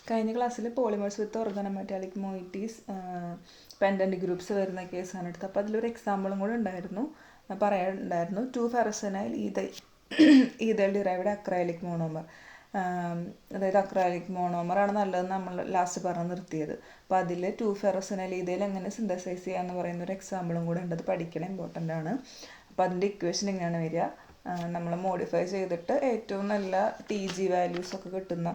കഴിഞ്ഞ ക്ലാസ്സിൽ പോളിമേഴ്സ് വിത്ത് organometallic മൊയിറ്റീസ് pendant groups വരുന്ന കേസാണ് എടുത്തത്. അപ്പോൾ അതിലൊരു എക്സാമ്പിളും കൂടെ ഉണ്ടായിരുന്നു, പറയാനുണ്ടായിരുന്നു. 2-ഫെറസനൈൽ ഈതൽ ഡിറൈവ്ഡ് അക്രൈലിക് മോണോമർ. അതായത് അക്രൈലിക് മോണോമറാണ് നല്ലതെന്ന് നമ്മൾ ലാസ്റ്റ് പറഞ്ഞ് നിർത്തിയത്. അപ്പോൾ അതിൽ 2-ഫെറസനൈൽ ഈതയിൽ എങ്ങനെ സിന്തസൈസ് ചെയ്യാന്ന് പറയുന്ന ഒരു എക്സാമ്പിളും കൂടെ ഉണ്ട്. അത് പഠിക്കണം, ഇമ്പോർട്ടൻ്റ് ആണ്. അപ്പോൾ അതിൻ്റെ ഇക്വേഷൻ ഇങ്ങനെയാണ് വരിക. നമ്മൾ മോഡിഫൈ ചെയ്തിട്ട് ഏറ്റവും നല്ല TG വാല്യൂസൊക്കെ കിട്ടുന്ന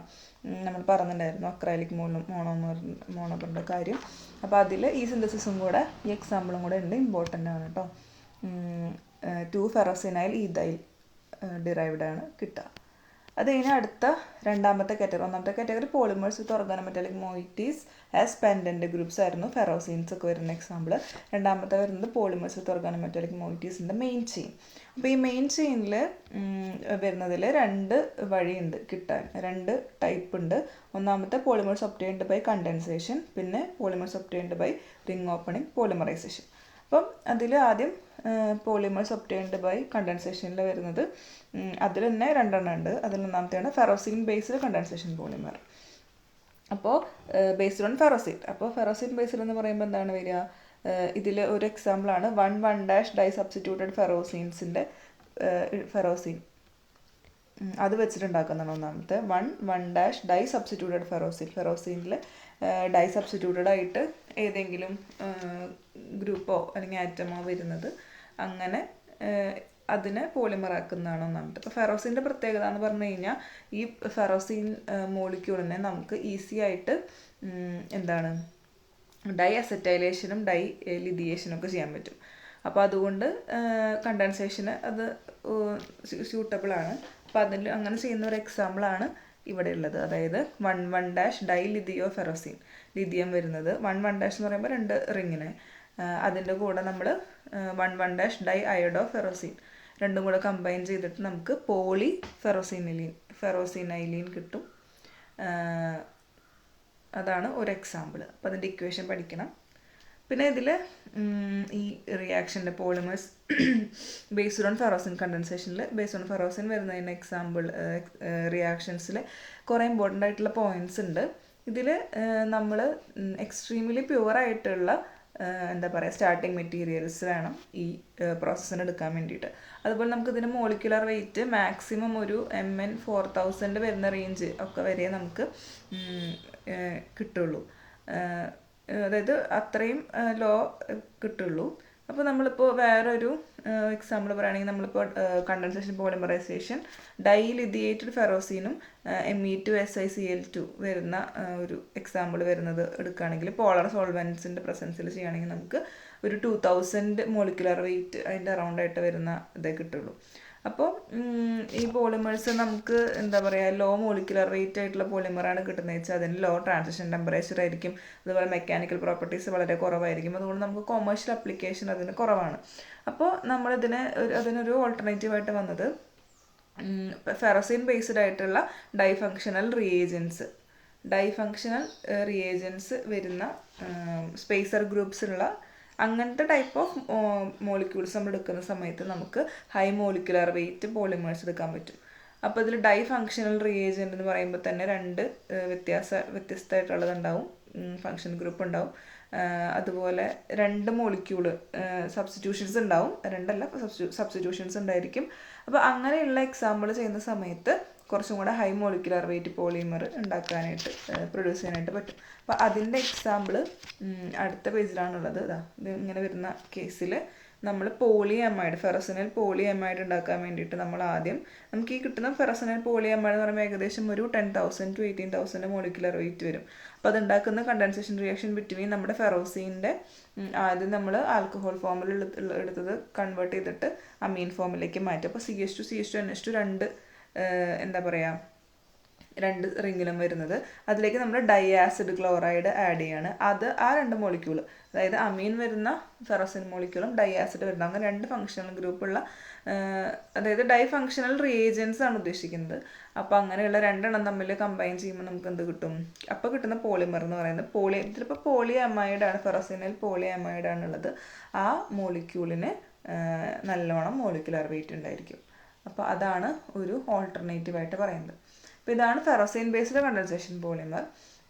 നമ്മൾ പറഞ്ഞിട്ടുണ്ടായിരുന്നു അക്രൈലിക് മോണോമറിൻ്റെ കാര്യം. അപ്പോൾ അതിൽ ഈ സിന്തസിസും കൂടെ ഈ എക്സാമ്പിളും കൂടെ ഉണ്ട്, ഇമ്പോർട്ടൻ്റ് ആണ് കേട്ടോ. 2-ഫെറസനൈൽ ഈതൈൽ ഡിറൈവ്ഡ് ആണ് കിട്ടുക. അത് കഴിഞ്ഞാൽ അടുത്ത രണ്ടാമത്തെ കാറ്റഗറി. ഒന്നാമത്തെ കാറ്റഗറി പോളിമേഴ്സ് വിത്ത് ഓർഗാനോമെറ്റാലിക് മൊയിറ്റീസ് ആസ് പെൻഡൻറ്റ് ഗ്രൂപ്പ്സ് ആയിരുന്നു, ഫെറോസീൻസ് ഒക്കെ വരുന്ന എക്സാമ്പിൾ. രണ്ടാമത്തെ വരുന്നത് പോളിമേഴ്സ് വിത്ത് ഓർഗാനോമെറ്റാലിക് മൊയിറ്റീസിൻ്റെ മെയിൻ ചെയിൻ. അപ്പോൾ ഈ മെയിൻ ചെയിനിൽ വരുന്നതിൽ രണ്ട് വഴിയുണ്ട് കിട്ടാൻ, രണ്ട് ടൈപ്പ് ഉണ്ട്. ഒന്നാമത്തെ പോളിമേഴ്സ് ഒബ്റ്റെയിൻഡ് ബൈ കണ്ടൻസേഷൻ, പിന്നെ polymers obtained by ring opening polymerization. അപ്പം അതിൽ ആദ്യം പോളിമേഴ്സ് ഒബ്റ്റെയിൻഡ് ബൈ കണ്ടൻസേഷനിൽ വരുന്നത്, അതിൽ തന്നെ രണ്ടെണ്ണം ഉണ്ട്. അതിൽ ഒന്നാമത്തെയാണ് ഫെറോസിൻ ബേസ്ഡ് കണ്ടൻസേഷൻ പോളിമർ. അപ്പോൾ ബേസ്ഡ് ഓൺ ഫെറോസിൻ. അപ്പോൾ ഫെറോസിൻ ബേസ്ഡ് എന്ന് പറയുമ്പോൾ എന്താണ് വരിക? ഇതിൽ ഒരു എക്സാമ്പിളാണ് 1,1- ഡൈ സബ്സ്റ്റിറ്റ്യൂട്ടഡ് ഫെറോസിൻസിൻ്റെ ഫെറോസിൻ, അത് വെച്ചിട്ടുണ്ടാക്കുന്നതാണ് ഒന്നാമത്തെ. 1,1- ഡൈ സബ്സ്റ്റിറ്റ്യൂട്ടഡ് ഫെറോസിനിൽ ഡൈ സബ്സ്റ്റിറ്റ്യൂട്ടഡ് ആയിട്ട് ഏതെങ്കിലും ഗ്രൂപ്പോ അല്ലെങ്കിൽ ആറ്റമോ വരുന്നത്, അങ്ങനെ അതിനെ പോളിമറാക്കുന്നതാണ് ഒന്നാമത്തെ. അപ്പോൾ ഫെറോസിൻ്റെ പ്രത്യേകത എന്ന് പറഞ്ഞു കഴിഞ്ഞാൽ ഈ ഫെറോസിൻ മോളിക്യൂളിനെ നമുക്ക് ഈസി ആയിട്ട് എന്താണ് ഡൈ അസറ്റൈലേഷനും ഡൈ ലിതിയേഷനും ഒക്കെ ചെയ്യാൻ പറ്റും. അപ്പോൾ അതുകൊണ്ട് കണ്ടൻസേഷന് അത് സ്യൂട്ടബിളാണ്. അപ്പോൾ അതിൽ അങ്ങനെ ചെയ്യുന്ന ഒരു എക്സാമ്പിളാണ് ഇവിടെ ഉള്ളത്. അതായത് 1,1- ഡൈ ലിതിയോ ഫെറോസിൻ, ലിതിയം വരുന്നത് 1,1- എന്ന് പറയുമ്പോൾ 2 റിങ്ങിനെ, അതിൻ്റെ കൂടെ നമ്മൾ 1,1- ഡൈ അയോഡോ ഫെറോസിൻ രണ്ടും കൂടെ കമ്പൈൻ ചെയ്തിട്ട് നമുക്ക് പോളി ഫെറോസിനൈലീൻ കിട്ടും. അതാണ് ഒരു എക്സാമ്പിൾ. അപ്പോൾ അതിൻ്റെ ഇക്വേഷൻ പഠിക്കണം. പിന്നെ ഇതിൽ ഈ റിയാക്ഷൻ്റെ പോളിമേഴ്സ് ബേസ്ഡ് ഓൺ ഫെറോസിൻ കണ്ടൻസേഷനിൽ ബേസ്ഡ് ഓൺ ഫെറോസിൻ വരുന്നതിന് എക്സാമ്പിൾ റിയാക്ഷൻസിൽ കുറേ ഇമ്പോർട്ടൻ്റ് ആയിട്ടുള്ള പോയിൻറ്റ്സ് ഉണ്ട്. ഇതിൽ നമ്മൾ എക്സ്ട്രീംലി പ്യുവറായിട്ടുള്ള എന്താ പറയുക സ്റ്റാർട്ടിങ് മെറ്റീരിയൽസ് വേണം ഈ പ്രോസസ്സിന് എടുക്കാൻ വേണ്ടിയിട്ട്. അതുപോലെ നമുക്കിതിന് മോളിക്കുലർ വെയിറ്റ് മാക്സിമം ഒരു MN 4000 വരുന്ന റേഞ്ച് ഒക്കെ വരെ നമുക്ക് കിട്ടുള്ളൂ. അതായത് അത്രയും ലോ കിട്ടുള്ളൂ. അപ്പോൾ നമ്മളിപ്പോൾ വേറൊരു എക്സാമ്പിൾ പറയുകയാണെങ്കിൽ, നമ്മളിപ്പോൾ കണ്ടൻസേഷൻ പോളിമറൈസേഷൻ ഡൈലിതിയേറ്റഡ് ഫെറോസിനും Me2SiCl2 വരുന്ന ഒരു എക്സാമ്പിൾ വരുന്നത് എടുക്കുകയാണെങ്കിൽ, പോളർ സോൾവെൻസിൻ്റെ പ്രസൻസിൽ ചെയ്യുകയാണെങ്കിൽ നമുക്ക് ഒരു 2000 മോളിക്കുലർ വെയിറ്റ് അതിൻ്റെ അറൗണ്ടായിട്ട് വരുന്ന ഇതേ കിട്ടുള്ളൂ. അപ്പോൾ ഈ പോളിമേഴ്സ് നമുക്ക് എന്താ പറയുക ലോ മോളിക്കുലർ വെയിറ്റ് ആയിട്ടുള്ള പോളിമറാണ് കിട്ടുന്നത് വെച്ചാൽ അതിന് ലോ ട്രാൻസിഷൻ ടെമ്പറേച്ചർ ആയിരിക്കും. അതുപോലെ മെക്കാനിക്കൽ പ്രോപ്പർട്ടീസ് വളരെ കുറവായിരിക്കും. അതുകൊണ്ട് നമുക്ക് കൊമേഴ്ഷ്യൽ അപ്ലിക്കേഷൻ അതിന് കുറവാണ്. അപ്പോൾ അതിനൊരു ഓൾട്ടർനേറ്റീവായിട്ട് വന്നത് ഫെറോസിൻ ബേസ്ഡ് ആയിട്ടുള്ള ഡൈഫങ്ഷണൽ റിയേജൻസ് വരുന്ന സ്പേസർ ഗ്രൂപ്പ്സുള്ള അങ്ങനത്തെ ടൈപ്പ് ഓഫ് മോളിക്യൂൾസ് നമ്മൾ എടുക്കുന്ന സമയത്ത് നമുക്ക് ഹൈ മോളിക്കുലർ വെയിറ്റ് പോളിമേഴ്സ് എടുക്കാൻ പറ്റും. അപ്പോൾ ഇതിൽ ഡൈ ഫങ്ഷണൽ റിയേജൻ്റ് എന്ന് പറയുമ്പോൾ തന്നെ രണ്ട് വ്യത്യസ്തമായിട്ടുള്ളതുണ്ടാവും. ഫങ്ഷൻ ഗ്രൂപ്പ് ഉണ്ടാവും. അതുപോലെ 2 മോളിക്യൂള് സബ്സ്റ്റിറ്റ്യൂഷൻസ് ഉണ്ടാവും. 2 സബ്സ്റ്റിറ്റ്യൂഷൻസ് ഉണ്ടായിരിക്കും. അപ്പോൾ അങ്ങനെയുള്ള എക്സാമ്പിൾ ചെയ്യുന്ന സമയത്ത് കുറച്ചും കൂടെ ഹൈ മോളിക്കുലർ വെയിറ്റ് പോളിമർ ഉണ്ടാക്കാനായിട്ട് പ്രൊഡ്യൂസ് ചെയ്യാനായിട്ട് പറ്റും. അപ്പോൾ അതിൻ്റെ എക്സാമ്പിൾ അടുത്ത പേജിലാണുള്ളത്. ഇത് ഇങ്ങനെ വരുന്ന കേസിൽ നമ്മൾ ഫെറോസിനൽ പോളിയമൈഡ് ഉണ്ടാക്കാൻ വേണ്ടിയിട്ട് നമ്മൾ ആദ്യം നമുക്ക് ഈ കിട്ടുന്ന ഫെറോസിനൽ പോളിയമൈഡ് എന്ന് പറയുമ്പോൾ ഏകദേശം ഒരു 10,000 to 18,000 മോളിക്കുലർ വെയിറ്റ് വരും. അപ്പോൾ അതുണ്ടാക്കുന്ന കണ്ടൻസേഷൻ റിയാക്ഷൻ ബിറ്റ്വീൻ നമ്മുടെ ഫെറോസിൻ്റെ ആദ്യം നമ്മൾ ആൽക്കഹോൾ ഫോമിൽ എടുത്തത് കൺവേർട്ട് ചെയ്തിട്ട് അമീൻ ഫോമിലേക്ക് മാറ്റും. അപ്പോൾ CH2CH2NH2 എന്താ പറയുക 2 റിങ്ങിലും വരുന്നത്. അതിലേക്ക് നമ്മൾ ഡൈആസിഡ് ക്ലോറൈഡ് ആഡ് ചെയ്യാണ്. ആ 2 മോളിക്യൂൾ, അതായത് അമീൻ വരുന്ന ഫെറോസിൻ മോളിക്യൂളും ഡൈആസിഡ് വരുന്ന അങ്ങനെ 2 ഫങ്ഷണൽ ഗ്രൂപ്പുള്ള, അതായത് ഡൈ ഫങ്ഷണൽ റിയേജൻസ് ആണ് ഉദ്ദേശിക്കുന്നത്. അപ്പോൾ അങ്ങനെയുള്ള 2 എണ്ണം തമ്മിൽ കമ്പൈൻ ചെയ്യുമ്പോൾ നമുക്ക് എന്ത് കിട്ടും? അപ്പോൾ കിട്ടുന്ന പോളിമർ എന്ന് പറയുന്നത് ഇതിലിപ്പോൾ പോളിയമൈഡാണ്, ഫെറോസിനൽ പോളിയമൈഡാണുള്ളത്. ആ മോളിക്യൂളിന് നല്ലോണം മോളിക്കുലർ വെയിറ്റ് ഉണ്ടായിരിക്കും. അപ്പോൾ അതാണ് ഒരു ഓൾട്ടർനേറ്റീവായിട്ട് പറയുന്നത്. അപ്പോൾ ഇതാണ് ഫെറോസിൻ ബേസ്ഡ് കണ്ടൻസേഷൻ പോളിമർ.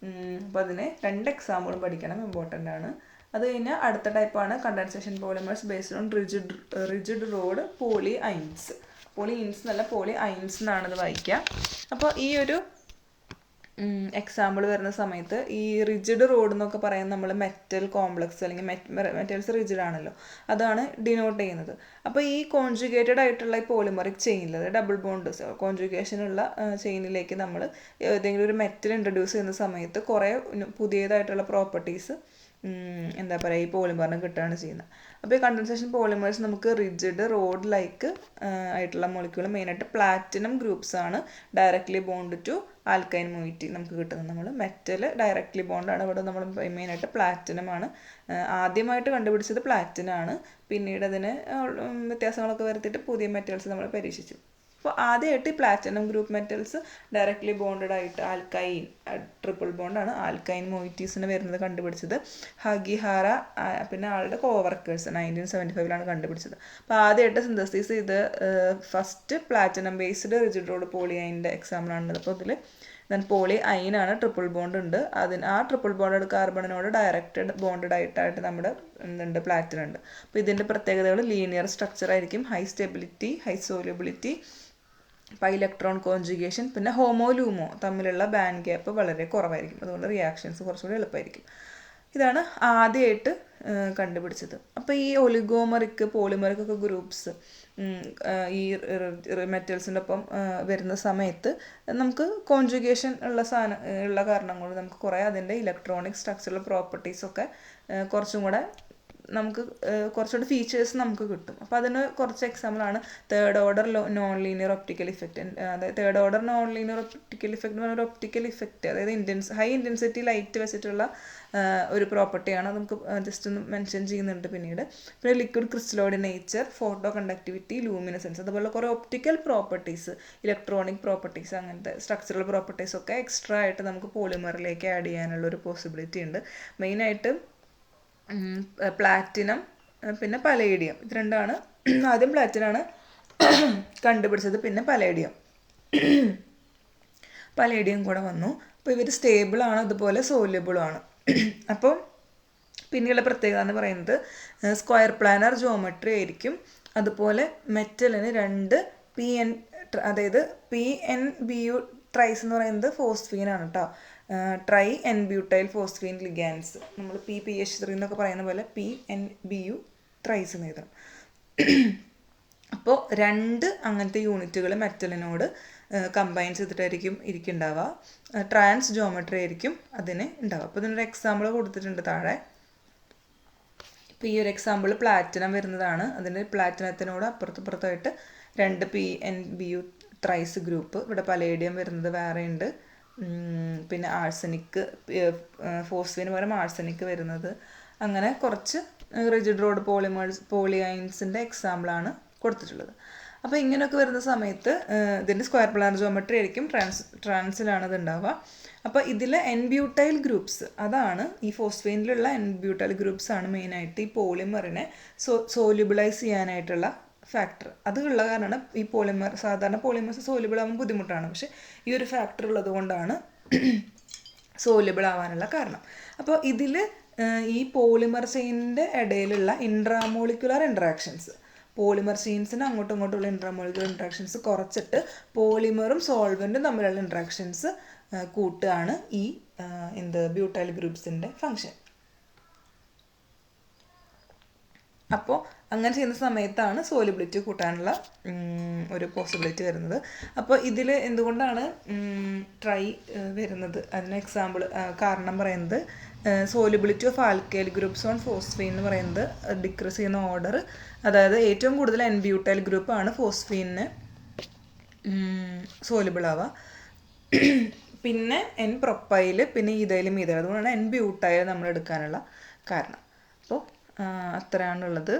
അപ്പോൾ അതിന് 2 എക്സാമ്പിളും പഠിക്കണം, ഇമ്പോർട്ടൻ്റ് ആണ്. അത് കഴിഞ്ഞാൽ അടുത്ത ടൈപ്പാണ് condensation polymers based on rigid rod poly ynes. Poly ins എന്നല്ല, പോളി ഐൻസ് എന്നാണ് ഇത് വായിക്കുക. അപ്പോൾ ഈ ഒരു എക്സാമ്പിൾ വരുന്ന സമയത്ത് ഈ റിജിഡ് റോഡ് എന്നൊക്കെ പറയുന്നത് നമ്മൾ മെറ്റൽ കോംപ്ലക്സ് അല്ലെങ്കിൽ മെറ്റൽസ് റിജിഡ് ആണല്ലോ, അതാണ് ഡിനോട്ട് ചെയ്യുന്നത്. അപ്പോൾ ഈ കോൺജുഗേറ്റഡ് ആയിട്ടുള്ള ഈ പോളിമറിക് ചെയിനിൽ, അതായത് ഡബിൾ ബോണ്ട് കോൺജുഗേഷനുള്ള ചെയിനിലേക്ക് നമ്മൾ ഏതെങ്കിലും ഒരു മെറ്റൽ ഇൻട്രൊഡ്യൂസ് ചെയ്യുന്ന സമയത്ത് കുറേ പുതിയതായിട്ടുള്ള പ്രോപ്പർട്ടീസ് എന്താ പറയുക ഈ പോളിമറിന് കിട്ടുകയാണ് ചെയ്യുന്നത്. അപ്പോൾ ഈ കണ്ടൻസേഷൻ പോളിമേഴ്സ് നമുക്ക് റിജിഡ് റോഡ് ലൈക്ക് ആയിട്ടുള്ള മോളിക്യൂൾ, മെയിനായിട്ട് പ്ലാറ്റിനം ഗ്രൂപ്പ്സ് ആണ് ഡയറക്ട്ലി ബോണ്ട് ടു ആൽക്കൈൻ മൊയിറ്റി നമുക്ക് കിട്ടുന്നത്. നമ്മൾ മെറ്റൽ ഡയറക്ട്ലി ബോണ്ടാണ്, ഇവിടെ നമ്മൾ മെയിനായിട്ട് പ്ലാറ്റിനം ആണ്. ആദ്യമായിട്ട് കണ്ടുപിടിച്ചത് പ്ലാറ്റിനം ആണ്, പിന്നീട് അതിന് വ്യത്യാസങ്ങളൊക്കെ വരുത്തിയിട്ട് പുതിയ മെറ്റൽസ് നമ്മൾ പരീക്ഷിച്ചു. അപ്പോൾ ആദ്യമായിട്ട് ഈ platinum group metals directly bonded ആയിട്ട് ആൽക്കൈൻ, ട്രിപ്പിൾ ബോണ്ടാണ് ആൽക്കൈൻ മൊയിറ്റീസിന് വരുന്നത് കണ്ടുപിടിച്ചത് ഹഗിഹാര, പിന്നെ ആളുടെ കോവർക്കേഴ്സ് 1975 കണ്ടുപിടിച്ചത്. അപ്പോൾ ആദ്യമായിട്ട് സിന്തസിസ് ചെയ്ത് first platinum based rigid rod poly ഐനിൻ്റെ എക്സാമ്പിളാണുള്ളത്. അപ്പോൾ ഇതിൽ പോളി ഐനാണ്, ട്രിപ്പിൾ ബോണ്ട് ഉണ്ട്, ആ ട്രിപ്പിൾ ബോണ്ടഡ് കാർബണിനോട് ഡയറക്റ്റഡ് ബോണ്ടഡ് ആയിട്ട് നമ്മുടെ എന്തുണ്ട് പ്ലാറ്റിനം ഉണ്ട്. അപ്പോൾ ഇതിൻ്റെ പ്രത്യേകതകൾ ലീനിയർ സ്ട്രക്ചർ ആയിരിക്കും, high stability, high solubility, electron conjugation, പിന്നെ ഹോമോലൂമോ തമ്മിലുള്ള ബാൻഡ് ഗ്യാപ്പ് വളരെ കുറവായിരിക്കും, അതുകൊണ്ട് റിയാക്ഷൻസ് കുറച്ചുകൂടി എളുപ്പമായിരിക്കും. ഇതാണ് ആദ്യമായിട്ട് കണ്ടുപിടിച്ചത്. അപ്പോൾ ഈ ഒലിഗോമറിക് പോളിമറിക് ഒക്കെ ഗ്രൂപ്പ്സ് ഈ മെറ്റൽസിൻ്റെ ഒപ്പം വരുന്ന സമയത്ത് നമുക്ക് കോൺജുഗേഷൻ ഉള്ള കാരണം കൊണ്ട് നമുക്ക് കുറേ അതിൻ്റെ ഇലക്ട്രോണിക് സ്ട്രക്ചറൽ പ്രോപ്പർട്ടീസൊക്കെ കുറച്ചും കൂടെ നമുക്ക് കുറച്ചുകൂടി ഫീച്ചേഴ്സ് നമുക്ക് കിട്ടും. അപ്പോൾ അതിന് കുറച്ച് എക്സാമ്പിളാണ് third order non linear optical effect. അതായത് third order non linear optical effect എന്ന് പറഞ്ഞാൽ ഒരു ഒപ്റ്റിക്കൽ ഇഫക്റ്റ്, അതായത് ഹൈ ഇൻറ്റൻസിറ്റി ലൈറ്റ് വെച്ചിട്ടുള്ള ഒരു പ്രോപ്പർട്ടിയാണ്. അത് നമുക്ക് ജസ്റ്റ് ഒന്ന് മെൻഷൻ ചെയ്യുന്നുണ്ട് പിന്നീട്. പിന്നെ liquid crystalloid nature, photo conductivity, luminescence, അതുപോലെ കുറേ ഒപ്റ്റിക്കൽ പ്രോപ്പർട്ടീസ്, ഇലക്ട്രോണിക് പ്രോപ്പർട്ടീസ്, അങ്ങനത്തെ സ്ട്രക്ചറൽ പ്രോപ്പർട്ടീസ് ഒക്കെ എക്സ്ട്രാ ആയിട്ട് നമുക്ക് പോളിമറിലേക്ക് ആഡ് ചെയ്യാനുള്ള ഒരു പോസിബിലിറ്റി ഉണ്ട്. മെയിനായിട്ട് പ്ലാറ്റിനം പിന്നെ പലേഡിയം, ഇത് രണ്ടാണ്. ആദ്യം പ്ലാറ്റിനാണ് കണ്ടുപിടിച്ചത്, പിന്നെ പലേഡിയം കൂടെ വന്നു. അപ്പോൾ ഇവർ സ്റ്റേബിളാണ്, അതുപോലെ സോല്യബിളുമാണ്. അപ്പോൾ പിന്നെയുള്ള പ്രത്യേകത എന്ന് പറയുന്നത് സ്ക്വയർ പ്ലാനർ ജോമെട്രി ആയിരിക്കും. അതുപോലെ മെറ്റലിന് 2 PN, അതായത് PNBU ട്രൈസ് എന്ന് പറയുന്നത് ഫോസ്ഫീനാണ് കേട്ടോ. Try N butyl phosphine ligands, നമ്മൾ PPH3 എന്നൊക്കെ പറയുന്ന പോലെ PNBU ട്രൈസ് എന്ന് എഴുതണം. അപ്പോൾ 2 അങ്ങനത്തെ യൂണിറ്റുകൾ മെറ്റലിനോട് കമ്പൈൻ ചെയ്തിട്ടായിരിക്കും ഇരിക്കുന്നുണ്ടാവുക. ട്രാൻസ് ജോമെട്രി ആയിരിക്കും അതിന് ഉണ്ടാവുക. അപ്പോൾ ഇതിനൊരു എക്സാമ്പിൾ കൊടുത്തിട്ടുണ്ട് താഴെ. ഇപ്പോൾ ഈ ഒരു എക്സാമ്പിൾ പ്ലാറ്റിനം വരുന്നതാണ്. അതിൻ്റെ പ്ലാറ്റിനത്തിനോട് അപ്പുറത്തായിട്ട് 2 PNBU ട്രൈസ് ഗ്രൂപ്പ്. ഇവിടെ പലേഡിയം വരുന്നത് വേറെ ഉണ്ട്. പിന്നെ ആഴ്സനിക്ക്, ഫോസ്ഫിന് പകരം ആഴ്സനിക്ക് വരുന്നത്. അങ്ങനെ കുറച്ച് റിജിഡ് റോഡ് പോളിഐൻസിൻ്റെ എക്സാമ്പിളാണ് കൊടുത്തിട്ടുള്ളത്. അപ്പോൾ ഇങ്ങനെയൊക്കെ വരുന്ന സമയത്ത് ഇതിൻ്റെ സ്ക്വയർ പ്ലാനർ ജോമെട്രി ആയിരിക്കും, ട്രാൻസിലാണ് ഇത് ഉണ്ടാവുക. അപ്പോൾ ഇതിൽ എൻബ്യൂട്ടൈൽ ഗ്രൂപ്പ്സ്, അതാണ് ഈ ഫോസ്ഫൈനിലുള്ള എൻബ്യൂട്ടൈൽ ഗ്രൂപ്പ്സ് ആണ് മെയിനായിട്ട് ഈ പോളിമറിനെ സോല്യൂബിളൈസ് ചെയ്യാനായിട്ടുള്ള ഫാക്ടർ. അത് ഉള്ള കാരണമാണ് ഈ സാധാരണ പോളിമേഴ്സ് സോല്യൂബിൾ ആവാൻ ബുദ്ധിമുട്ടാണ്, പക്ഷേ ഈ ഒരു ഫാക്ടർ ഉള്ളത് കൊണ്ടാണ് സോല്യൂബിൾ ആവാനുള്ള കാരണം. അപ്പോൾ ഇതിൽ ഈ പോളിമർ ചെയിനിൻ്റെ ഇടയിലുള്ള ഇൻട്രാമോളിക്കുലർ ഇൻട്രാക്ഷൻസ്, പോളിമർ ചെയിൻസിന് അങ്ങോട്ടും ഇങ്ങോട്ടുള്ള ഇൻട്രാമോളിക്കുലർ ഇൻട്രാക്ഷൻസ് കുറച്ചിട്ട് പോളിമറും സോൾവെൻറ്റും തമ്മിലുള്ള ഇൻട്രാക്ഷൻസ് കൂട്ടുകയാണ് ഈ ബ്യൂട്ടൈൽ ഗ്രൂപ്പ്സിൻ്റെ ഫങ്ഷൻ. അപ്പോൾ അങ്ങനെ ചെയ്യുന്ന സമയത്താണ് സോലിബിലിറ്റി കൂട്ടാനുള്ള ഒരു പോസിബിലിറ്റി വരുന്നത്. അപ്പോൾ ഇതിൽ എന്തുകൊണ്ടാണ് ട്രൈ വരുന്നത്, അതിന് എക്സാമ്പിൾ കാരണം പറയുന്നത് solubility of alkyl groups on phosphine എന്ന് പറയുന്നത് ഡിക്രീസ് ചെയ്യുന്ന ഓർഡർ. അതായത് ഏറ്റവും കൂടുതൽ എൻബ്യൂട്ടൈൽ ഗ്രൂപ്പാണ് ഫോസ്ഫീനിന് സോലിബിൾ ആവുക, പിന്നെ എൻ പ്രൊപ്പൈൽ, പിന്നെ ഈതൈലും ഈതൈൽ. അതുകൊണ്ടാണ് എൻബ്യൂട്ടൈൽ നമ്മൾ എടുക്കാനുള്ള കാരണം. അപ്പോൾ അത്രയാണുള്ളത്.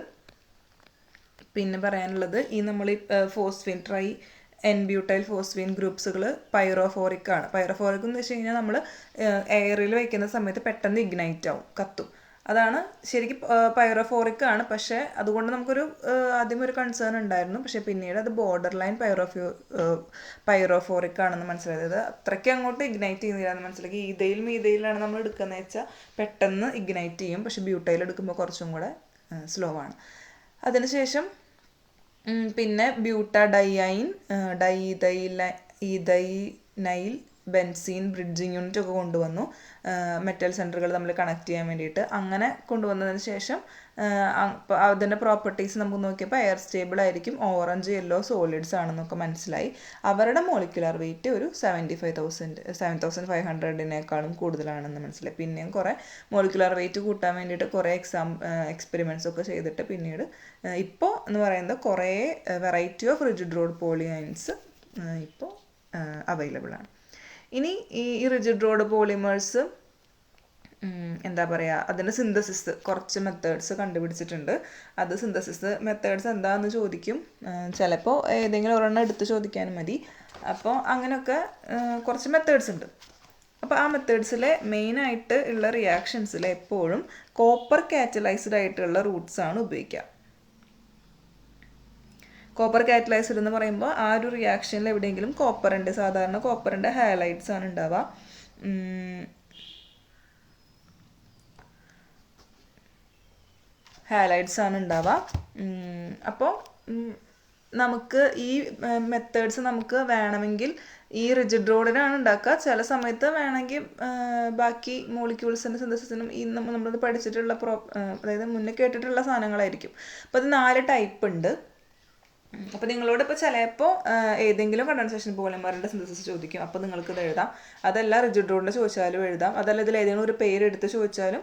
പിന്നെ പറയാനുള്ളത് ഈ നമ്മൾ ഈ ഫോസ്ഫീൻ ട്രൈ എൻബ്യൂട്ടൈൽ ഫോസ്ഫീൻ ഗ്രൂപ്പ്സുകൾ പൈറോഫോറിക് ആണ്. പൈറോഫോറിക് എന്ന് വെച്ച് കഴിഞ്ഞാൽ നമ്മൾ എയറിൽ വയ്ക്കുന്ന സമയത്ത് പെട്ടെന്ന് ഇഗ്നൈറ്റ് ആവും, കത്തും. അതാണ് ശരിക്കും പൈറോഫോറിക് ആണ്. പക്ഷേ അതുകൊണ്ട് നമുക്കൊരു ആദ്യം ഒരു കൺസേൺ ഉണ്ടായിരുന്നു. പക്ഷേ പിന്നീട് അത് ബോർഡർ ലൈൻ പൈറോഫോറിക് ആണെന്ന് മനസ്സിലായത്. അത് അത്രയ്ക്ക് അങ്ങോട്ട് ഇഗ്നൈറ്റ് ചെയ്യുന്നില്ല എന്ന് മനസ്സിലാക്കി. ഈതയിൽ മീതയിലാണ് നമ്മൾ എടുക്കുന്നതെന്ന് വെച്ചാൽ പെട്ടെന്ന് ഇഗ്നൈറ്റ് ചെയ്യും. പക്ഷേ ബ്യൂട്ടൈൽ എടുക്കുമ്പോൾ കുറച്ചും കൂടെ സ്ലോ ആണ്. അതിനുശേഷം പിന്നെ ബ്യൂട്ടാഡൈൻ, ഈതൈനൈൽ ബെൻസീൻ ബ്രിഡ്ജിങ് യൂണിറ്റ് ഒക്കെ കൊണ്ടുവന്നു മെറ്റൽ സെൻറ്ററുകൾ തമ്മിൽ കണക്ട് ചെയ്യാൻ വേണ്ടിയിട്ട്. അങ്ങനെ കൊണ്ടുവന്നതിന് ശേഷം അതിൻ്റെ പ്രോപ്പർട്ടീസ് നമുക്ക് നോക്കിയപ്പോൾ എയർ സ്റ്റേബിൾ ആയിരിക്കും, ഓറഞ്ച് യെല്ലോ സോളിഡ്സ് ആണെന്നൊക്കെ മനസ്സിലായി. അവരുടെ മോളിക്കുലർ വെയിറ്റ് ഒരു 7500 കൂടുതലാണെന്ന് മനസ്സിലായി. പിന്നെയും കുറേ മോളിക്കുലർ വെയിറ്റ് കൂട്ടാൻ വേണ്ടിയിട്ട് കുറേ എക്സ്പെരിമെൻറ്റ്സ് ഒക്കെ ചെയ്തിട്ട് പിന്നീട് ഇപ്പോൾ എന്ന് പറയുന്നത് കുറേ വെറൈറ്റി ഓഫ് റിജിഡ് റോഡ് പോളിയൻസ് ഇപ്പോൾ അവൈലബിൾ ആണ്. ഇനി ഈ റിജിഡ് റോഡ് പോളിമേഴ്സ് എന്താ പറയുക, അതിൻ്റെ സിന്തസിസ് കുറച്ച് മെത്തേഡ്സ് കണ്ടുപിടിച്ചിട്ടുണ്ട്. അത് സിന്തസിസ് മെത്തേഡ്സ് എന്താണെന്ന് ചോദിക്കും, ചിലപ്പോൾ ഏതെങ്കിലും ഒരെണ്ണം എടുത്ത് ചോദിക്കാനും മതി. അപ്പോൾ അങ്ങനെയൊക്കെ കുറച്ച് മെത്തേഡ്സ് ഉണ്ട്. അപ്പോൾ ആ മെത്തേഡ്സിലെ മെയിനായിട്ട് ഉള്ള റിയാക്ഷൻസിൽ എപ്പോഴും കോപ്പർ കാറ്റലൈസ്ഡ് ആയിട്ടുള്ള റൂട്ട്സ് ആണ് ഉപയോഗിക്കുക. കോപ്പർ കാറ്റലൈസ്ഡ് എന്ന് പറയുമ്പോൾ ആ ഒരു റിയാക്ഷനിൽ എവിടെയെങ്കിലും കോപ്പറിൻ്റെ, സാധാരണ കോപ്പറിൻ്റെ ഹാലൈഡ്സ് ആണ് ഉണ്ടാവുക. അപ്പോൾ നമുക്ക് ഈ മെത്തേഡ്സ് നമുക്ക് വേണമെങ്കിൽ ഈ റിജിഡ് റോഡിനാണ് ഉണ്ടാക്കുക. ചില സമയത്ത് വേണമെങ്കിൽ ബാക്കി മോളിക്യൂൾസിൻ്റെ സിന്തസിസിനും ഈ നമ്മളത് പഠിച്ചിട്ടുള്ള അതായത് മുന്നേ കേട്ടിട്ടുള്ള സാധനങ്ങളായിരിക്കും. അപ്പോൾ അത് 4 ടൈപ്പ് ഉണ്ട്. അപ്പോൾ നിങ്ങളോട് ഇപ്പോൾ ചിലപ്പോൾ ഏതെങ്കിലും കണ്ടൻസേഷൻ പോളിമറിൻ്റെ സിന്തസിസ് ചോദിക്കും. അപ്പോൾ നിങ്ങൾക്കിത് എഴുതാം. അതല്ല റിജിഡ് റോഡിൻ്റെ ചോദിച്ചാലും എഴുതാം. അതല്ല ഇതിൽ ഏതെങ്കിലും ഒരു പേര് എടുത്ത് ചോദിച്ചാലും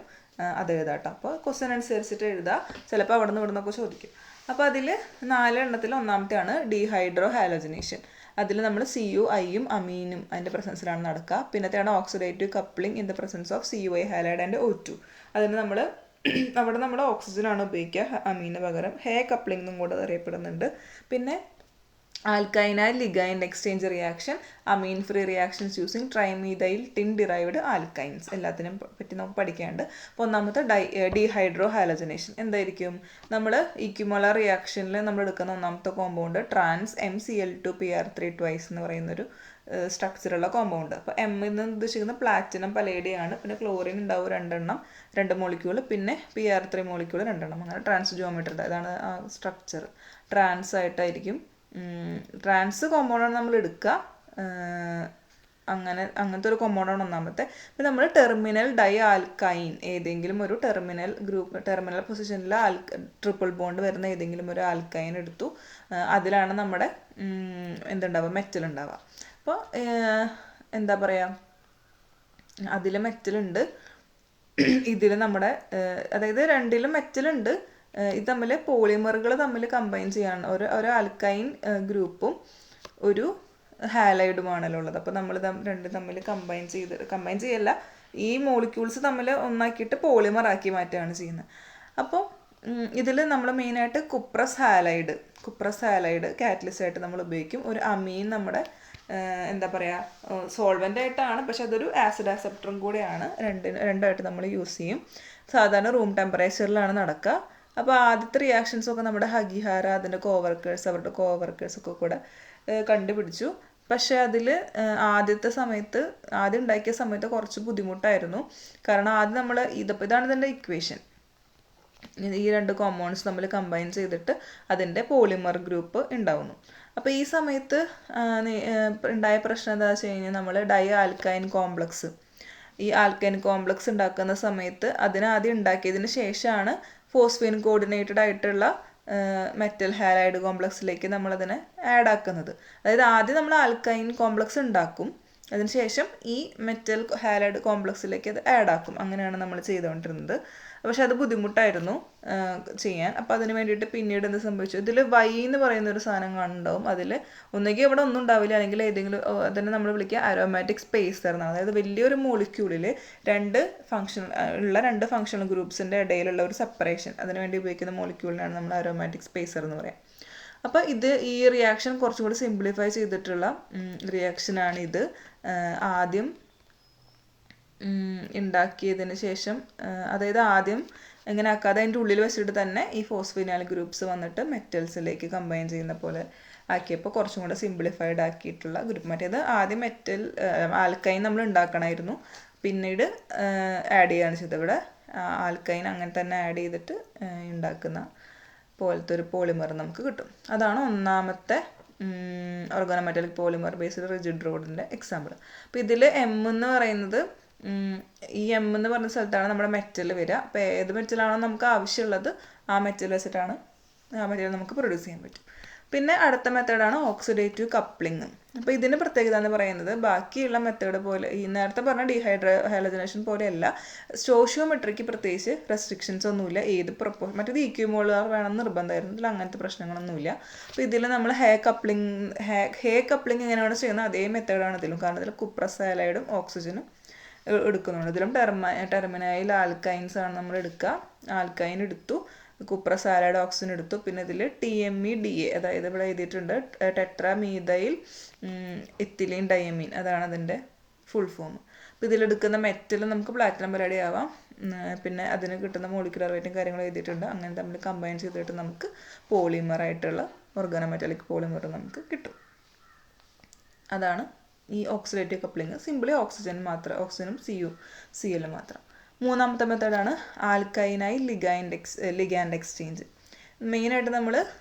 അത് എഴുതാം കേട്ടോ. അപ്പോൾ ക്വസ്റ്റ്യൻ അനുസരിച്ചിട്ട് എഴുതാം. ചിലപ്പോൾ അവിടെ നിന്ന് ഇവിടെ നിന്നൊക്കെ ചോദിക്കും. അപ്പോൾ അതിൽ 4 എണ്ണത്തിൽ ഒന്നാമത്തെയാണ് ഡീഹൈഡ്രോ ഹാലോജനേഷൻ. അതിൽ നമ്മൾ CuI യും അമീനും അതിൻ്റെ പ്രസൻസിലാണ് നടക്കുക. പിന്നത്തെയാണ് oxidative coupling in the presence of CuI halide and O2. അതിന് അവിടെ നമ്മൾ ഓക്സിജനാണ് ഉപയോഗിക്കുക അമീന് പകരം. ഹേ കപ്ലിംഗ് എന്നും കൂടെ അറിയപ്പെടുന്നുണ്ട്. പിന്നെ alkynyl ligand exchange reaction, amine free reactions using trimethyl tin derived alkynes. എല്ലാത്തിനും പറ്റി നമുക്ക് പഠിക്കാനുണ്ട്. അപ്പോൾ ഒന്നാമത്തെ ഡീഹൈഡ്രോ ഹാലജനേഷൻ എന്തായിരിക്കും? നമ്മൾ ഈക്വിമോളാർ റിയാക്ഷനിൽ നമ്മൾ എടുക്കുന്ന ഒന്നാമത്തെ കോമ്പൗണ്ട് ട്രാൻസ് MCl2PR3 ട്വൈസ് എന്ന് പറയുന്നൊരു സ്ട്രക്ചറുള്ള കോമ്പൗണ്ട്. അപ്പോൾ എം എന്ന് ഉദ്ദേശിക്കുന്നത് പ്ലാറ്റിനം പലേഡിയം ആണ്. പിന്നെ ക്ലോറിൻ ഉണ്ടാവും 2 മോളിക്യൂൾ, പിന്നെ PR3 മോളിക്യൂൾ 2. അങ്ങനെ ട്രാൻസ് ജിയോമെട്രിയുടെ അതാണ് ആ സ്ട്രക്ചർ. ട്രാൻസ് ആയിട്ടായിരിക്കും. ട്രാൻസ് കോമ്പൗണ്ടാണ് നമ്മൾ എടുക്കുക. അങ്ങനത്തെ ഒരു കോമ്പൗണ്ടാണ് ഒന്നാമത്തെ. പിന്നെ നമ്മൾ ടെർമിനൽ ഡൈ ആൽക്കൈൻ, ഏതെങ്കിലും ഒരു ടെർമിനൽ പൊസിഷനിൽ ട്രിപ്പിൾ ബോണ്ട് വരുന്ന ഏതെങ്കിലും ഒരു ആൽക്കൈൻ എടുത്തു. അതിലാണ് നമ്മുടെ എന്തുണ്ടാവുക, മെറ്റൽ ഉണ്ടാവുക. അപ്പോൾ എന്താ പറയുക, അതിൽ മെറ്റലുണ്ട്, ഇതിൽ നമ്മുടെ അതായത് രണ്ടിലും മെറ്റലുണ്ട്. ഇത് തമ്മിൽ പോളിമറുകൾ തമ്മിൽ കമ്പൈൻ ചെയ്യാണ്. ഒരു ആൽക്കൈൻ ഗ്രൂപ്പും ഒരു ഹാലൈഡുമാണല്ലോ ഉള്ളത്. അപ്പോൾ നമ്മൾ രണ്ടും തമ്മിൽ കമ്പൈൻ ചെയ്യല്ല, ഈ മോളിക്യൂൾസ് തമ്മിൽ ഒന്നാക്കിയിട്ട് പോളിമറാക്കി മാറ്റുകയാണ് ചെയ്യുന്നത്. അപ്പോൾ ഇതിൽ നമ്മൾ മെയിനായിട്ട് കുപ്രസ് ഹാലൈഡ് കാറ്റലിസ്റ്റ് ആയിട്ട് നമ്മൾ ഉപയോഗിക്കും. ഒരു അമീൻ നമ്മുടെ എന്താ പറയുക സോൾവെൻ്റ് ആയിട്ടാണ്, പക്ഷെ അതൊരു ആസിഡ് ആക്സെപ്റ്ററും കൂടെയാണ്. രണ്ടായിട്ട് നമ്മൾ യൂസ് ചെയ്യും. സാധാരണ റൂം ടെമ്പറേച്ചറിലാണ് നടക്കുക. അപ്പോൾ ആദ്യത്തെ റിയാക്ഷൻസൊക്കെ നമ്മുടെ ഹഗിഹാര അവരുടെ കോവർക്കേഴ്സൊക്കെ കൂടെ കണ്ടുപിടിച്ചു. പക്ഷേ അതിൽ ആദ്യം ഉണ്ടാക്കിയ സമയത്ത് കുറച്ച് ബുദ്ധിമുട്ടായിരുന്നു. കാരണം ആദ്യം നമ്മൾ ഇതാണ് ഇതിൻ്റെ ഇക്വേഷൻ. ഈ 2 കോമ്പൗണ്ട്സ് തമ്മിൽ കമ്പൈൻ ചെയ്തിട്ട് അതിൻ്റെ പോളിമർ ഗ്രൂപ്പ് ഉണ്ടാവുന്നു. അപ്പോൾ ഈ സമയത്ത് ഉണ്ടായ പ്രശ്നം എന്താ വെച്ച് കഴിഞ്ഞാൽ നമ്മൾ ഡൈ ആൽക്കൈൻ കോംപ്ലക്സ്, ഈ ആൽക്കൈൻ കോംപ്ലക്സ് ഉണ്ടാക്കുന്ന സമയത്ത് അതിനാദ്യം ഉണ്ടാക്കിയതിന് ശേഷമാണ് ഫോസ്ഫീൻ കോർഡിനേറ്റഡ് ആയിട്ടുള്ള മെറ്റൽ ഹാലൈഡ് കോംപ്ലക്സിലേക്ക് നമ്മളതിനെ ആഡ് ആക്കുന്നത്. അതായത് ആദ്യം നമ്മൾ ആൽക്കൈൻ കോംപ്ലക്സ് ഉണ്ടാക്കും, അതിനുശേഷം ഈ മെറ്റൽ ഹാലൈഡ് കോംപ്ലക്സിലേക്ക് അത് ആഡ് ആക്കും. അങ്ങനെയാണ് നമ്മൾ ചെയ്തുകൊണ്ടിരുന്നത്. പക്ഷെ അത് ബുദ്ധിമുട്ടായിരുന്നു ചെയ്യാൻ. അപ്പോൾ അതിന് വേണ്ടിയിട്ട് പിന്നീട് എന്ത് സംഭവിച്ചു, ഇതിൽ Y എന്ന് പറയുന്ന ഒരു സാധനം കാണുന്നുണ്ടാവും. അതിൽ ഒന്നുകിൽ ഇവിടെ ഒന്നും ഉണ്ടാവില്ല, അല്ലെങ്കിൽ ഏതെങ്കിലും അതിനെ നമ്മൾ വിളിക്കുക അരോമാറ്റിക് സ്പേസർ എന്നാണ്. അതായത് വലിയൊരു മോളിക്യൂളിൽ 2 ഫങ്ഷണൽ ഗ്രൂപ്പ്സിൻ്റെ ഇടയിലുള്ള ഒരു സെപ്പറേഷൻ, അതിന് വേണ്ടി ഉപയോഗിക്കുന്ന മോളിക്യൂളിനാണ് നമ്മൾ അരോമാറ്റിക് സ്പേസർ എന്ന് പറയാം. അപ്പോൾ ഈ റിയാക്ഷൻ കുറച്ചും കൂടി സിംപ്ലിഫൈ ചെയ്തിട്ടുള്ള റിയാക്ഷനാണ് ഇത്. ആദ്യം ഉണ്ടാക്കിയതിന് ശേഷം അതായത് ആദ്യം എങ്ങനെ ആക്കാതെ അതിൻ്റെ ഉള്ളിൽ വെച്ചിട്ട് തന്നെ ഈ ഫോസ്ഫിനാൽ ഗ്രൂപ്പ്സ് വന്നിട്ട് മെറ്റൽസിലേക്ക് കമ്പൈൻ ചെയ്യുന്ന പോലെ ആക്കിയപ്പോൾ കുറച്ചും കൂടെ സിംപ്ലിഫൈഡ് ആക്കിയിട്ടുള്ള ഗ്രൂപ്പ്. മറ്റേത് ആദ്യം മെറ്റൽ ആൽക്കൈൻ നമ്മൾ ഉണ്ടാക്കണമായിരുന്നു, പിന്നീട് ആഡ് ചെയ്യുകയാണ് ചെയ്തത്. ഇവിടെ ആൽക്കൈൻ അങ്ങനെ തന്നെ ആഡ് ചെയ്തിട്ട് ഉണ്ടാക്കുന്ന പോലത്തെ ഒരു പോളിമർ നമുക്ക് കിട്ടും. അതാണ് ഒന്നാമത്തെ ഓർഗാനോമെറ്റാലിക് പോളിമർ ബേസ്ഡ് റിജിഡ് റോഡിൻ്റെ എക്സാമ്പിൾ. അപ്പോൾ ഇതിൽ എം എന്ന് പറയുന്നത് ഈ എം എന്ന് പറഞ്ഞ സ്ഥലത്താണ് നമ്മുടെ മെറ്റൽ വരിക. അപ്പോൾ ഏത് മെറ്റലാണോ നമുക്ക് ആവശ്യമുള്ളത് ആ മെറ്റൽ വെച്ചിട്ടാണ് ആ മെറ്റൽ നമുക്ക് പ്രൊഡ്യൂസ് ചെയ്യാൻ പറ്റും. പിന്നെ അടുത്ത മെത്തേഡാണ് ഓക്സിഡേറ്റീവ് കപ്ലിങ്. അപ്പോൾ ഇതിന് പ്രത്യേകത എന്ന് പറയുന്നത് ബാക്കിയുള്ള മെത്തേഡ് പോലെ ഈ നേരത്തെ പറഞ്ഞ ഹൈലജനേഷൻ പോലെയല്ല, സ്റ്റോഷിയോമെട്രിക്ക് പ്രത്യേകിച്ച് റെസ്ട്രിക്ഷൻസ് ഒന്നുമില്ല. ഏത് മറ്റേത് ഈക്വിമോളാർ വേണമെന്ന് നിർബന്ധമായിരുന്നു, ഇതിൽ അങ്ങനത്തെ പ്രശ്നങ്ങളൊന്നുമില്ല. അപ്പോൾ ഇതിൽ നമ്മൾ ഹേ കപ്ലിങ് എങ്ങനെയാണ് ചെയ്യുന്നത് അതേ മെത്തേഡാണ് ഇതിലും. കാരണം ഇതിൽ കുപ്രസാലൈഡും ഓക്സിജനും എടുക്കുന്നുണ്ട്. ഇതിലും ടെർമിനൈൽ ആൽക്കൈൻസ് ആണ് നമ്മൾ എടുക്കുക. ആൽക്കൈൻ എടുത്തു, കുപ്രസാലൈഡ് ഓക്സിജൻ എടുത്തു. പിന്നെ ഇതിൽ TMEDA, അതായത് ഇവിടെ എഴുതിയിട്ടുണ്ട് ടെട്രാമീഥൈൽ എത്തിലീൻ ഡയമീൻ, അതാണ് അതിൻ്റെ ഫുൾ ഫോം. അപ്പോൾ ഇതിലെടുക്കുന്ന മെറ്റൽ നമുക്ക് പ്ലാറ്റിനം പരാഡി ആവാം. പിന്നെ അതിന് കിട്ടുന്ന മോളിക്കുലർ വെയിറ്റും കാര്യങ്ങളും എഴുതിയിട്ടുണ്ട്. അങ്ങനെ തമ്മിൽ കമ്പൈൻ ചെയ്തിട്ട് നമുക്ക് പോളിമറായിട്ടുള്ള ഓർഗാനോമെറ്റാലിക് പോളിമർ നമുക്ക് കിട്ടും. അതാണ് ഈ ഓക്സിഡേറ്റീവ് കപ്ലിങ്. സിമ്പിളി ഓക്സിജനും Cl മാത്രം. മൂന്നാമത്തെ മെത്തേഡാണ് ആൽക്കൈനായി ലിഗാൻഡ് എക്സ്ചേഞ്ച്. മെയിനായിട്ട് നമ്മൾ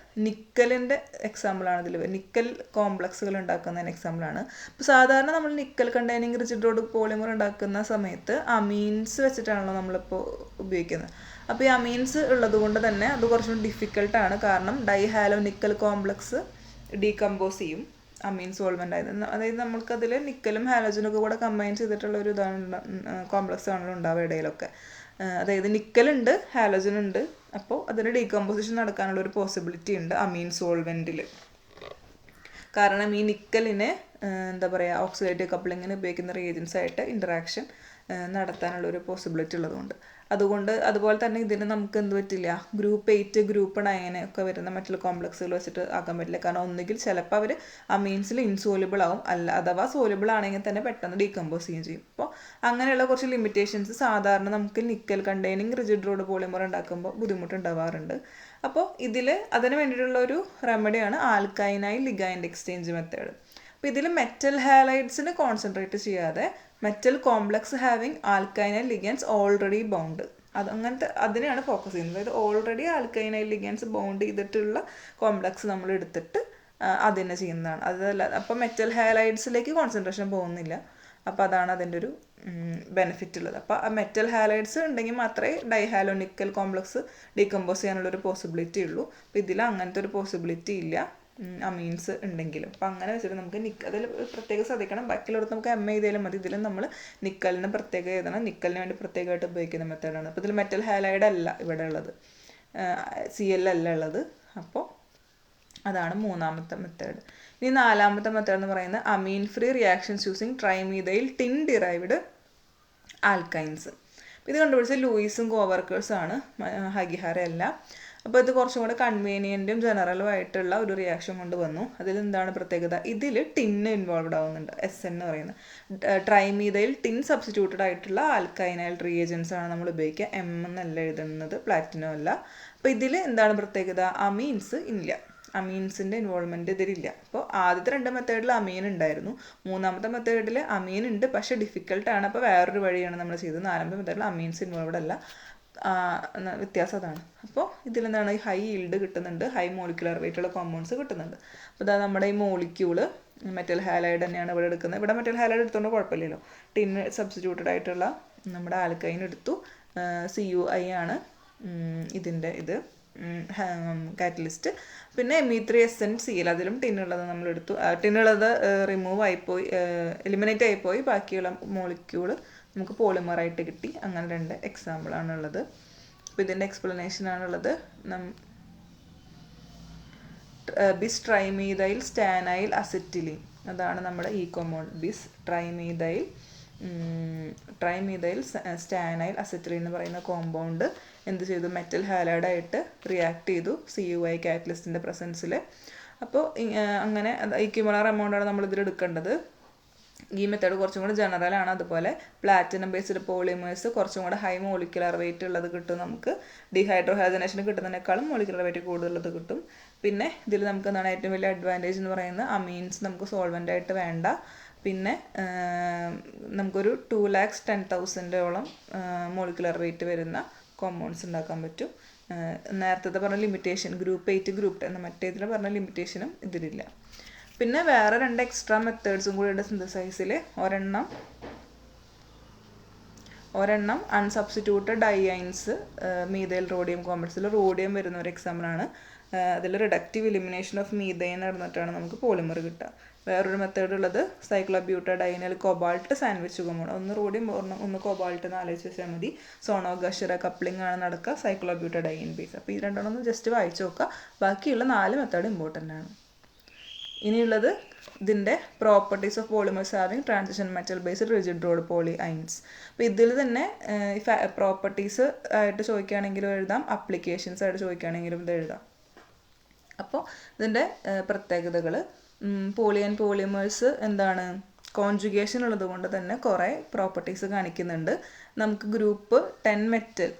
നിക്കലിൻ്റെ എക്സാമ്പിളാണ് ഇതിൽ. നിക്കൽ കോംപ്ലക്സുകൾ ഉണ്ടാക്കുന്നതിന് എക്സാമ്പിളാണ്. അപ്പോൾ സാധാരണ നമ്മൾ nickel containing rigid rod polymer ഉണ്ടാക്കുന്ന സമയത്ത് അമീൻസ് വെച്ചിട്ടാണല്ലോ നമ്മളിപ്പോൾ ഉപയോഗിക്കുന്നത്. അപ്പോൾ ഈ അമീൻസ് ഉള്ളത് കൊണ്ട് തന്നെ അത് കുറച്ചും ഡിഫിക്കൽട്ടാണ്. കാരണം ഡൈഹാലോ നിക്കൽ കോംപ്ലക്സ് ഡീകമ്പോസ് ചെയ്യും അമീൻ സോൾവെൻ്റ് ആയത്. അതായത് നമ്മൾക്കതിൽ നിക്കലും ഹാലോജനൊക്കെ കൂടെ കമ്പൈൻ ചെയ്തിട്ടുള്ള ഒരു ഇതാണ് കോംപ്ലക്സ് ആണല്ലോ ഉണ്ടാവുക ഇടയിലൊക്കെ. അതായത് നിക്കലുണ്ട്, ഹാലോജൻ ഉണ്ട്. അപ്പോൾ അതിന് ഡീകമ്പോസിഷൻ നടക്കാനുള്ള ഒരു പോസിബിലിറ്റി ഉണ്ട് അമീൻ സോൾവെൻറ്റിൽ. കാരണം ഈ നിക്കലിനെ എന്താ പറയുക ഓക്സിഡേറ്റീവ് കപ്ലിങ്ങിന് ഉപയോഗിക്കുന്ന റിയേജൻസ് ആയിട്ട് ഇൻറ്ററാക്ഷൻ നടത്താനുള്ള ഒരു പോസിബിലിറ്റി ഉള്ളതുകൊണ്ട്. അതുപോലെ തന്നെ ഇതിന് നമുക്ക് എന്ത് പറ്റില്ല, ഗ്രൂപ്പ് 8 ഗ്രൂപ്പ് 9 ഒക്കെ വരുന്ന മറ്റുള്ള കോംപ്ലക്സുകൾ വെച്ചിട്ട് ആക്കാൻ പറ്റില്ല. കാരണം ഒന്നുകിൽ ചിലപ്പോൾ അവർ അമീൻസിൽ ഇൻസോലിബിൾ ആവും, അഥവാ സോലിബിൾ ആണെങ്കിൽ തന്നെ പെട്ടെന്ന് ഡീകമ്പോസ് ചെയ്യുകയും ചെയ്യും. അപ്പോൾ അങ്ങനെയുള്ള കുറച്ച് ലിമിറ്റേഷൻസ് സാധാരണ നമുക്ക് nickel containing rigid rod polymer ഉണ്ടാക്കുമ്പോൾ ബുദ്ധിമുട്ടുണ്ടാവാറുണ്ട്. അപ്പോൾ അതിന് വേണ്ടിയിട്ടുള്ള ഒരു റെമഡിയാണ് ആൽക്കൈനായി ലിഗാൻഡ് എക്സ്ചേഞ്ച് മെത്തേഡ്. അപ്പോൾ ഇതിൽ മെറ്റൽ ഹാലൈഡ്സിന് കോൺസെൻട്രേറ്റ് ചെയ്യാതെ metal complex having alkynyl ligands already bound, അതിനെയാണ് ഫോക്കസ് ചെയ്യുന്നത്. അതായത് ഓൾറെഡി ആൽക്കൈനൈൽ ലിഗൻസ് ബൗണ്ട് ചെയ്തിട്ടുള്ള കോംപ്ലക്സ് നമ്മൾ എടുത്തിട്ട് അതിനെ ചെയ്യുന്നതാണ്. അതല്ല അപ്പോൾ മെറ്റൽ ഹാലൈഡ്സിലേക്ക് കോൺസെൻട്രേഷൻ പോകുന്നില്ല. അപ്പോൾ അതാണ് അതിൻ്റെ ഒരു ബെനിഫിറ്റ് ഉള്ളത്. അപ്പോൾ ആ മെറ്റൽ ഹാലൈഡ്സ് ഉണ്ടെങ്കിൽ മാത്രമേ ഡൈഹാലോ നിക്കൽ കോംപ്ലക്സ് ഡീകമ്പോസ് ചെയ്യാനുള്ളൊരു പോസിബിലിറ്റി ഉള്ളൂ. അപ്പോൾ ഇതിൽ അങ്ങനത്തെ ഒരു പോസിബിലിറ്റി ഇല്ല അമീൻസ് ഉണ്ടെങ്കിലും. അപ്പോൾ അങ്ങനെ വെച്ചിട്ട് നമുക്ക് അതിൽ പ്രത്യേകം ശ്രദ്ധിക്കണം. ബാക്കിയുള്ളവർക്ക് നമുക്ക് M എഴുതിയാലും മതി. ഇതിലും നമ്മൾ നിക്കലിന് പ്രത്യേകം എഴുതണം. നിക്കലിന് വേണ്ടി പ്രത്യേകമായിട്ട് ഉപയോഗിക്കുന്ന മെത്തേഡാണ്. അപ്പോൾ ഇതിൽ മെറ്റൽ ഹാലൈഡ് അല്ല ഇവിടെ ഉള്ളത്, Cl അല്ല ഉള്ളത്. അപ്പോൾ അതാണ് മൂന്നാമത്തെ മെത്തേഡ്. ഇനി നാലാമത്തെ മെത്തേഡ് എന്ന് പറയുന്നത് amine free reactions using trimethyl tin derived alkynes. ഇത് കണ്ടുപിടിച്ച ലൂയിസും കോവർക്കേഴ്സാണ്, ഹഗിഹാര അല്ല. അപ്പോൾ ഇത് കുറച്ചും കൂടെ കൺവീനിയൻറ്റും ജനറലും ആയിട്ടുള്ള ഒരു റിയാക്ഷൻ കൊണ്ട് വന്നു. അതിലെന്താണ് പ്രത്യേകത, ഇതിൽ ടിന്ന് ഇൻവോൾവ്ഡ് ആവുന്നുണ്ട്, SN എന്ന് പറയുന്നത്. ട്രൈമീഥൈൽ ടിൻ സബ്സ്റ്റിറ്റ്യൂട്ടഡ് ആയിട്ടുള്ള ആൽക്കൈനൈൽ റിയേജൻസ് ആണ് നമ്മൾ ഉപയോഗിക്കുക. M എന്നല്ല എഴുതുന്നത്, പ്ലാറ്റിനം അല്ല. അപ്പോൾ ഇതിൽ എന്താണ് പ്രത്യേകത, അമീൻസ് ഇല്ല, അമീൻസിൻ്റെ ഇൻവോൾവ്മെൻറ്റ് ഇതിലില്ല. അപ്പോൾ ആദ്യത്തെ 2 മെത്തേഡിൽ അമീൻ ഉണ്ടായിരുന്നു. മൂന്നാമത്തെ മെത്തേഡിൽ അമീൻ ഉണ്ട്, പക്ഷേ ഡിഫിക്കൽട്ടാണ്. അപ്പോൾ വേറൊരു വഴിയാണ് നമ്മൾ ചെയ്തത്. നാലാമത്തെ മെത്തേഡിൽ അമീൻസ് ഇൻവോൾവ്ഡ് അല്ല. വ്യത്യാസം അതാണ്. അപ്പോൾ ഇതിലെന്താണ് ഹൈ ഈൽഡ് കിട്ടുന്നുണ്ട്, ഹൈ മോളിക്കുലർ വെയിറ്റുള്ള കോമ്പൗണ്ട്സ് കിട്ടുന്നുണ്ട്. അപ്പോൾ ഇതാ നമ്മുടെ ഈ മോളിക്യൂള് മെറ്റൽ ഹാലൈഡ് തന്നെയാണ് ഇവിടെ എടുക്കുന്നത്. ഇവിടെ മെറ്റൽ ഹാലൈഡ് എടുത്തുകൊണ്ട് കുഴപ്പമില്ലല്ലോ. ടിൻ സബ്സ്റ്റിറ്റ്യൂട്ടഡ് ആയിട്ടുള്ള നമ്മുടെ ആൽക്കൈൻ എടുത്തു. CuI ആണ് ഇതിൻ്റെ കാറ്റലിസ്റ്റ്. പിന്നെ Me3SnCl, അതിലും ടിന്നുള്ളത് നമ്മളെടുത്തു. ടിന്നുള്ളത് റിമൂവ് ആയിപ്പോയി, എലിമിനേറ്റ് ആയിപ്പോയി. ബാക്കിയുള്ള മോളിക്യൂള് നമുക്ക് പോളിമറായിട്ട് കിട്ടി. അങ്ങനെ 2 എക്സാമ്പിളാണുള്ളത്. അപ്പോൾ ഇതിൻ്റെ എക്സ്പ്ലനേഷനാണുള്ളത്. ബിസ് ട്രൈമീഥൈൽ സ്റ്റാനൈൽ അസെറ്റിലിൻ, അതാണ് നമ്മുടെ ഈ കോമ്പൗണ്ട്. ബിസ് ട്രൈമീഥൈൽ സ്റ്റാനൈൽ അസെറ്റിലിൻ എന്ന് പറയുന്ന കോമ്പൗണ്ട് എന്ത് ചെയ്തു, മെറ്റൽ ഹാലൈഡായിട്ട് റിയാക്ട് ചെയ്തു CuI കാറ്റലിസ്റ്റിൻ്റെ പ്രസൻസിൽ. അപ്പോൾ അങ്ങനെ ഈക്വിമോളാർ എമൗണ്ടാണ് നമ്മൾ ഇതിൽ എടുക്കേണ്ടത്. ഈ മെത്തേഡ് കുറച്ചും കൂടെ ജനറലാണ്. അതുപോലെ പ്ലാറ്റിനം ബേസ്ഡ് പോളിമേഴ്സ് കുറച്ചും കൂടെ ഹൈ മോളിക്കുലർ വെയിറ്റ് ഉള്ളത് കിട്ടും നമുക്ക്. ഡീഹൈഡ്രോഹാജനേഷൻ കിട്ടുന്നതിനേക്കാളും മോളിക്കുലർ വെയിറ്റ് കൂടുതലുള്ളത് കിട്ടും. പിന്നെ ഇതിൽ നമുക്ക് എന്താണ് ഏറ്റവും വലിയ അഡ്വാൻറ്റേജ് എന്ന് പറയുന്നത് അമീൻസ് നമുക്ക് സോൾവെൻ്റ് ആയിട്ട് വേണ്ട. പിന്നെ നമുക്കൊരു 2,10,000 മോളിക്കുലർ വെയിറ്റ് വരുന്ന കോമ്പൗണ്ട്സ് ഉണ്ടാക്കാൻ പറ്റും. നേരത്തെ പറഞ്ഞ ലിമിറ്റേഷൻ ഗ്രൂപ്പ് 8 ഗ്രൂപ്പ് 10 മറ്റേതിൽ പറഞ്ഞ ലിമിറ്റേഷനും ഇതിലില്ല. പിന്നെ വേറെ 2 എക്സ്ട്രാ മെത്തേഡ്സും കൂടി ഉണ്ട് സിന്തസൈസിൽ. ഒരെണ്ണം അൺസബ്സ്റ്റിറ്റ്യൂട്ടഡ് ഡൈഐൻസ് മീഥൈൽ റോഡിയം കോമ്പൗണ്ട്സിൽ റോഡിയം വരുന്ന ഒരു എക്സാമ്പിളാണ്. അതിൽ റിഡക്റ്റീവ് എലിമിനേഷൻ ഓഫ് മീഥൈൻ നടന്നിട്ടാണ് നമുക്ക് പോളിമർ കിട്ടുക. വേറൊരു മെത്തേഡ് ഉള്ളത് സൈക്ലോബ്യൂട്ടഡൈനൽ കൊബാൾട്ട് സാൻഡ്വിച്ച് കോമ്പൗണ്ട്. ഒന്ന് റോഡിയം ഒന്ന് കൊബാൾട്ട് എന്ന് ആലോചിച്ച് വെച്ചാൽ മതി. സോണോ ഗഷറ കപ്ലിംഗ് ആണ് നടക്കുക സൈക്ലോബ്യൂട്ടഡൈൻ ബേസ്. അപ്പോൾ ഈ രണ്ടെണ്ണം ജസ്റ്റ് വായിച്ചു നോക്കുക. ബാക്കിയുള്ള 4 മെത്തേഡ് ഇമ്പോർട്ടൻ്റ് ആണ്. ഇനിയുള്ളത് ഇതിൻ്റെ properties of polymers having transition metal based rigid rod polyynes. അപ്പോൾ ഇതിൽ തന്നെ പ്രോപ്പർട്ടീസ് ആയിട്ട് ചോദിക്കുകയാണെങ്കിലും എഴുതാം, അപ്ലിക്കേഷൻസ് ആയിട്ട് ചോദിക്കുകയാണെങ്കിലും ഇത് എഴുതാം. അപ്പോൾ ഇതിൻ്റെ പ്രത്യേകതകൾ പോളി ആൻഡ് പോളിമേഴ്സ് എന്താണ് കോൺജുഗേഷൻ ഉള്ളത് കൊണ്ട് തന്നെ കുറേ പ്രോപ്പർട്ടീസ് കാണിക്കുന്നുണ്ട്. നമുക്ക് ഗ്രൂപ്പ് 10 മെറ്റൽ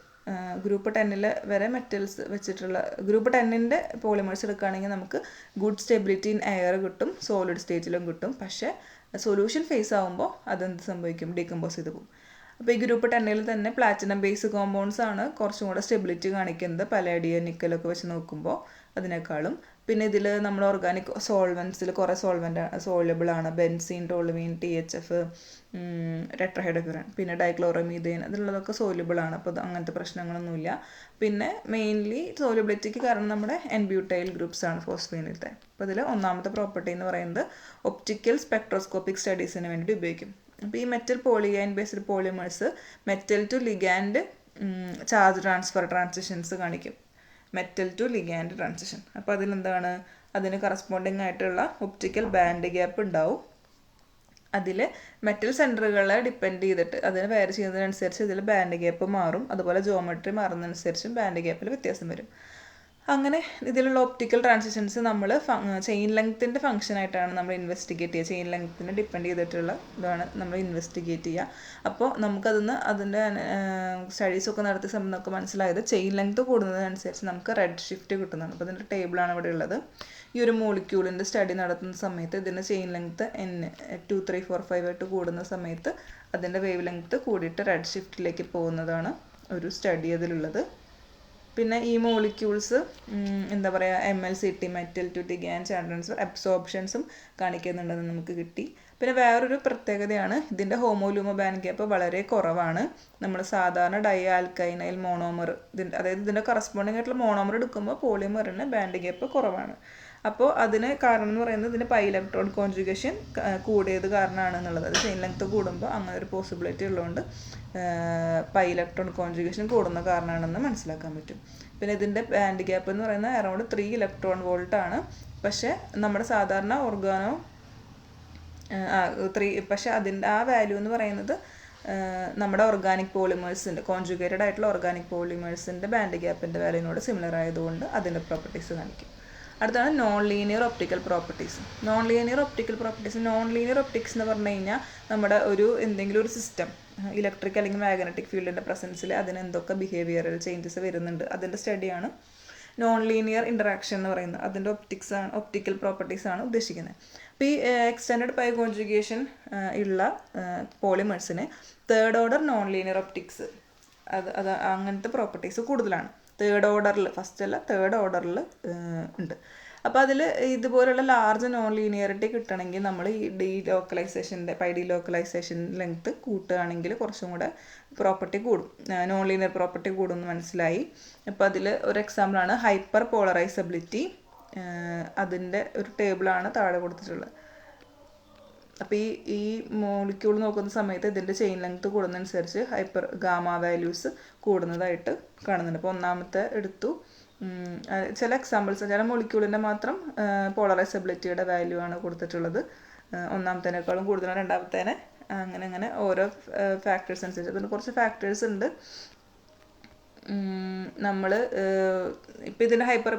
ഗ്രൂപ്പ് 10 വരെ മെറ്റൽസ് വെച്ചിട്ടുള്ള ഗ്രൂപ്പ് 10 പോളിമേഴ്സ് എടുക്കുകയാണെങ്കിൽ നമുക്ക് ഗുഡ് സ്റ്റെബിലിറ്റി ഇൻ എയർ കിട്ടും, സോളിഡ് സ്റ്റേറ്റിലും കിട്ടും. പക്ഷേ സൊല്യൂഷൻ ഫേസ് ആകുമ്പോൾ അതെന്ത് സംഭവിക്കും, ഡീകമ്പോസ് ചെയ്ത് പോകും. അപ്പോൾ ഈ ഗ്രൂപ്പ് 10 തന്നെ പ്ലാറ്റിനം ബേസ് കോമ്പൗണ്ട്സ് ആണ് കുറച്ചും കൂടെ സ്റ്റെബിലിറ്റി കാണിക്കുന്നത് പലേഡിയം നിക്കലൊക്കെ വെച്ച് നോക്കുമ്പോൾ അതിനേക്കാളും. പിന്നെ ഇതിൽ നമ്മൾ ഓർഗാനിക് സോൾവെൻസിൽ കുറേ സോൾവബിൾ ആണ്. ബെൻസീൻ, ടോളുമീൻ, THF, ടെട്രഹൈഡ്രോഫ്യൂറാൻ, പിന്നെ ഡൈക്ലോറോമീഥേൻ, അതിലുള്ളതൊക്കെ സോലുബിൾ ആണ്. അപ്പോൾ അങ്ങനത്തെ പ്രശ്നങ്ങളൊന്നുമില്ല. പിന്നെ മെയിൻലി സോലുബിലിറ്റിക്ക് കാരണം നമ്മുടെ എൻബ്യൂട്ടൈൽ ഗ്രൂപ്പ്സ് ആണ് ഫോസ്ഫീനിലത്തെ. അപ്പോൾ ഇതിൽ ഒന്നാമത്തെ പ്രോപ്പർട്ടി എന്ന് പറയുന്നത് ഒപ്റ്റിക്കൽ സ്പെക്ട്രോസ്കോപ്പിക് സ്റ്റഡീസിന് വേണ്ടി ഉപയോഗിക്കും. അപ്പോൾ ഈ metal polyyne based polymers metal to ligand charge transfer transitions കാണിക്കും. Metal to ligand transition. അപ്പോൾ അതിലെന്താണ് അതിന് കറസ്പോണ്ടിങ് ആയിട്ടുള്ള ഒപ്റ്റിക്കൽ ബാൻഡ് ഗ്യാപ്പ് ഉണ്ടാവും. അതിൽ മെറ്റൽ സെൻറ്ററുകളെ ഡിപ്പെൻഡ് ചെയ്തിട്ട് അതിന് വെയർ ചെയ്യുന്നതിനനുസരിച്ച് ഇതിൽ ബാൻഡ് ഗ്യാപ്പ് മാറും. അതുപോലെ ജോമെട്രി മാറുന്നതനുസരിച്ചും ബാൻഡ് ഗ്യാപ്പിൽ വ്യത്യാസം വരും. അങ്ങനെ ഇതിലുള്ള ഒപ്റ്റിക്കൽ ട്രാൻസിഷൻസ് നമ്മൾ ചെയിൻ ലെങ്ത്തിൻ്റെ ഫംഗ്ഷനായിട്ടാണ് നമ്മൾ ഇൻവെസ്റ്റിഗേറ്റ് ചെയ്യുക. ചെയിൻ ലെങ്ത്തിനെ ഡിപ്പെൻഡ് ചെയ്തിട്ടുള്ള ഇതാണ് നമ്മൾ ഇൻവെസ്റ്റിഗേറ്റ് ചെയ്യുക. അപ്പോൾ നമുക്കതിന് അതിൻ്റെ സ്റ്റഡീസൊക്കെ നടത്തിയ സമയം നമുക്ക് മനസ്സിലായത് ചെയിൻ ലെങ്ത്ത് കൂടുന്നതിനനുസരിച്ച് നമുക്ക് റെഡ് ഷിഫ്റ്റ് കിട്ടുന്നതാണ്. അപ്പോൾ ഇതിൻ്റെ ടേബിളാണ് ഇവിടെ ഉള്ളത്. ഈ ഒരു മോളിക്യൂളിൻ്റെ സ്റ്റഡി നടത്തുന്ന സമയത്ത് ഇതിൻ്റെ ചെയിൻ ലെങ്ത്ത് 2, 3, 4, 5 ആയിട്ട് കൂടുന്ന സമയത്ത് അതിൻ്റെ വേവ് ലെങ്ത്ത് കൂടിയിട്ട് റെഡ് ഷിഫ്റ്റിലേക്ക് പോകുന്നതാണ് ഒരു സ്റ്റഡി അതിലുള്ളത്. പിന്നെ ഈ മോളിക്യൂൾസ് എന്താ പറയുക MLCT metal to ligand charge transfer അബ്സോർപ്ഷൻസും കാണിക്കുന്നുണ്ടെന്ന് നമുക്ക് കിട്ടി. പിന്നെ വേറൊരു പ്രത്യേകതയാണ് ഇതിൻ്റെ ഹോമോലൂമോ ബാൻഡ് ഗ്യാപ്പ് വളരെ കുറവാണ്. നമ്മൾ സാധാരണ ഡൈ ആൽക്കൈനൈൽ മോണോമർ അതായത് ഇതിൻ്റെ കറസ്പോണ്ടിങ് ആയിട്ടുള്ള മോണോമർ എടുക്കുമ്പോൾ പോളിമറിന് ബാൻഡ് ഗ്യാപ്പ് കുറവാണ്. അപ്പോൾ അതിന് കാരണം എന്ന് പറയുന്നത് ഇതിൻ്റെ പൈ ഇലക്ട്രോൺ കോൺജുഗേഷൻ കൂടിയത് കാരണമാണ് എന്നുള്ളത്. അത് ചെയിൻ ലെങ്ത്ത് കൂടുമ്പോൾ അങ്ങനെ ഒരു പോസിബിലിറ്റി ഉള്ളതുകൊണ്ട് പൈ ഇലക്ട്രോൺ കോൺജുഗേഷൻ കൂടുന്ന കാരണമാണെന്ന് മനസ്സിലാക്കാൻ പറ്റും. പിന്നെ ഇതിൻ്റെ ബാൻഡ് ഗ്യാപ്പ് എന്ന് പറയുന്നത് അറൗണ്ട് 3 ഇലക്ട്രോൺ വോൾട്ട് ആണ്. പക്ഷേ നമ്മുടെ സാധാരണ ഓർഗാനോ 3 പക്ഷേ അതിൻ്റെ ആ വാല്യൂ എന്ന് പറയുന്നത് നമ്മുടെ ഓർഗാനിക് പോളിമേഴ്സിൻ്റെ കോൺജുഗേറ്റഡ് ആയിട്ടുള്ള ഓർഗാനിക് പോളിമേഴ്സിൻ്റെ ബാൻഡ് ഗ്യാപ്പിൻ്റെ വാല്യൂവിനോട് സിമിലർ ആയതുകൊണ്ട് അതിൻ്റെ പ്രോപ്പർട്ടീസ് കാണിക്കും. അടുത്താണ് non linear optical properties. Non linear optics എന്ന് പറഞ്ഞു കഴിഞ്ഞാൽ നമ്മുടെ എന്തെങ്കിലും ഒരു സിസ്റ്റം ഇലക്ട്രിക് അല്ലെങ്കിൽ മാഗ്നറ്റിക് ഫീൽഡിൻ്റെ പ്രസൻസിൽ അതിന് എന്തൊക്കെ ബിഹേവിയറൽ ചേഞ്ചസ് വരുന്നുണ്ട് അതിൻ്റെ സ്റ്റഡിയാണ് നോൺ ലീനിയർ ഇൻറ്ററാക്ഷൻ എന്ന് പറയുന്നത്. അതിൻ്റെ ഒപ്റ്റിക്കൽ പ്രോപ്പർട്ടീസ് ആണ് ഉദ്ദേശിക്കുന്നത്. അപ്പോൾ ഈ എക്സ്റ്റൻഡഡ് പൈ കോൺജുഗേഷൻ ഉള്ള പോളിമേഴ്സിന് third order non linear optics അത് അങ്ങനത്തെ പ്രോപ്പർട്ടീസ് കൂടുതലാണ്. തേർഡ് ഓർഡറിൽ തേർഡ് ഓർഡറിൽ ഉണ്ട്. അപ്പോൾ അതിൽ ഇതുപോലുള്ള ലാർജ് നോൺ ലീനിയറിറ്റി കിട്ടണമെങ്കിൽ നമ്മൾ ഈ പൈ ഡീലോക്കലൈസേഷൻ ലെങ്ത്ത് കൂട്ടുകയാണെങ്കിൽ കുറച്ചും കൂടെ പ്രോപ്പർട്ടി കൂടും, നോൺ ലീനിയർ പ്രോപ്പർട്ടി കൂടും എന്ന് മനസ്സിലായി. അപ്പോൾ അതിൽ ഒരു എക്സാമ്പിളാണ് ഹൈപ്പർ പോളറൈസബിലിറ്റി. അതിൻ്റെ ഒരു ടേബിളാണ് താഴെ കൊടുത്തിട്ടുള്ളത്. അപ്പോൾ ഈ മോളിക്യൂൾ നോക്കുന്ന സമയത്ത് ഇതിൻ്റെ ചെയിൻ ലെങ്ത്ത് കൂടുന്നതനുസരിച്ച് ഗാമ വാല്യൂസ് കൂടുന്നതായിട്ട് കാണുന്നുണ്ട്. അപ്പോൾ ഒന്നാമത്തെ എടുത്തു. ചില എക്സാമ്പിൾസ് ചില മോളിക്യൂളിൻ്റെ മാത്രം പോളറൈസബിലിറ്റിയുടെ വാല്യൂ ആണ് കൊടുത്തിട്ടുള്ളത്. ഒന്നാമത്തേനേക്കാളും കൂടുതലാണ് രണ്ടാമത്തേനെ. അങ്ങനെ ഓരോ ഫാക്ടേഴ്സ് അനുസരിച്ച് അതിന് കുറച്ച് ഫാക്ടേഴ്സ് ഉണ്ട്. നമ്മൾ ഇപ്പോൾ ഇതിൻ്റെ ഹൈപ്പർ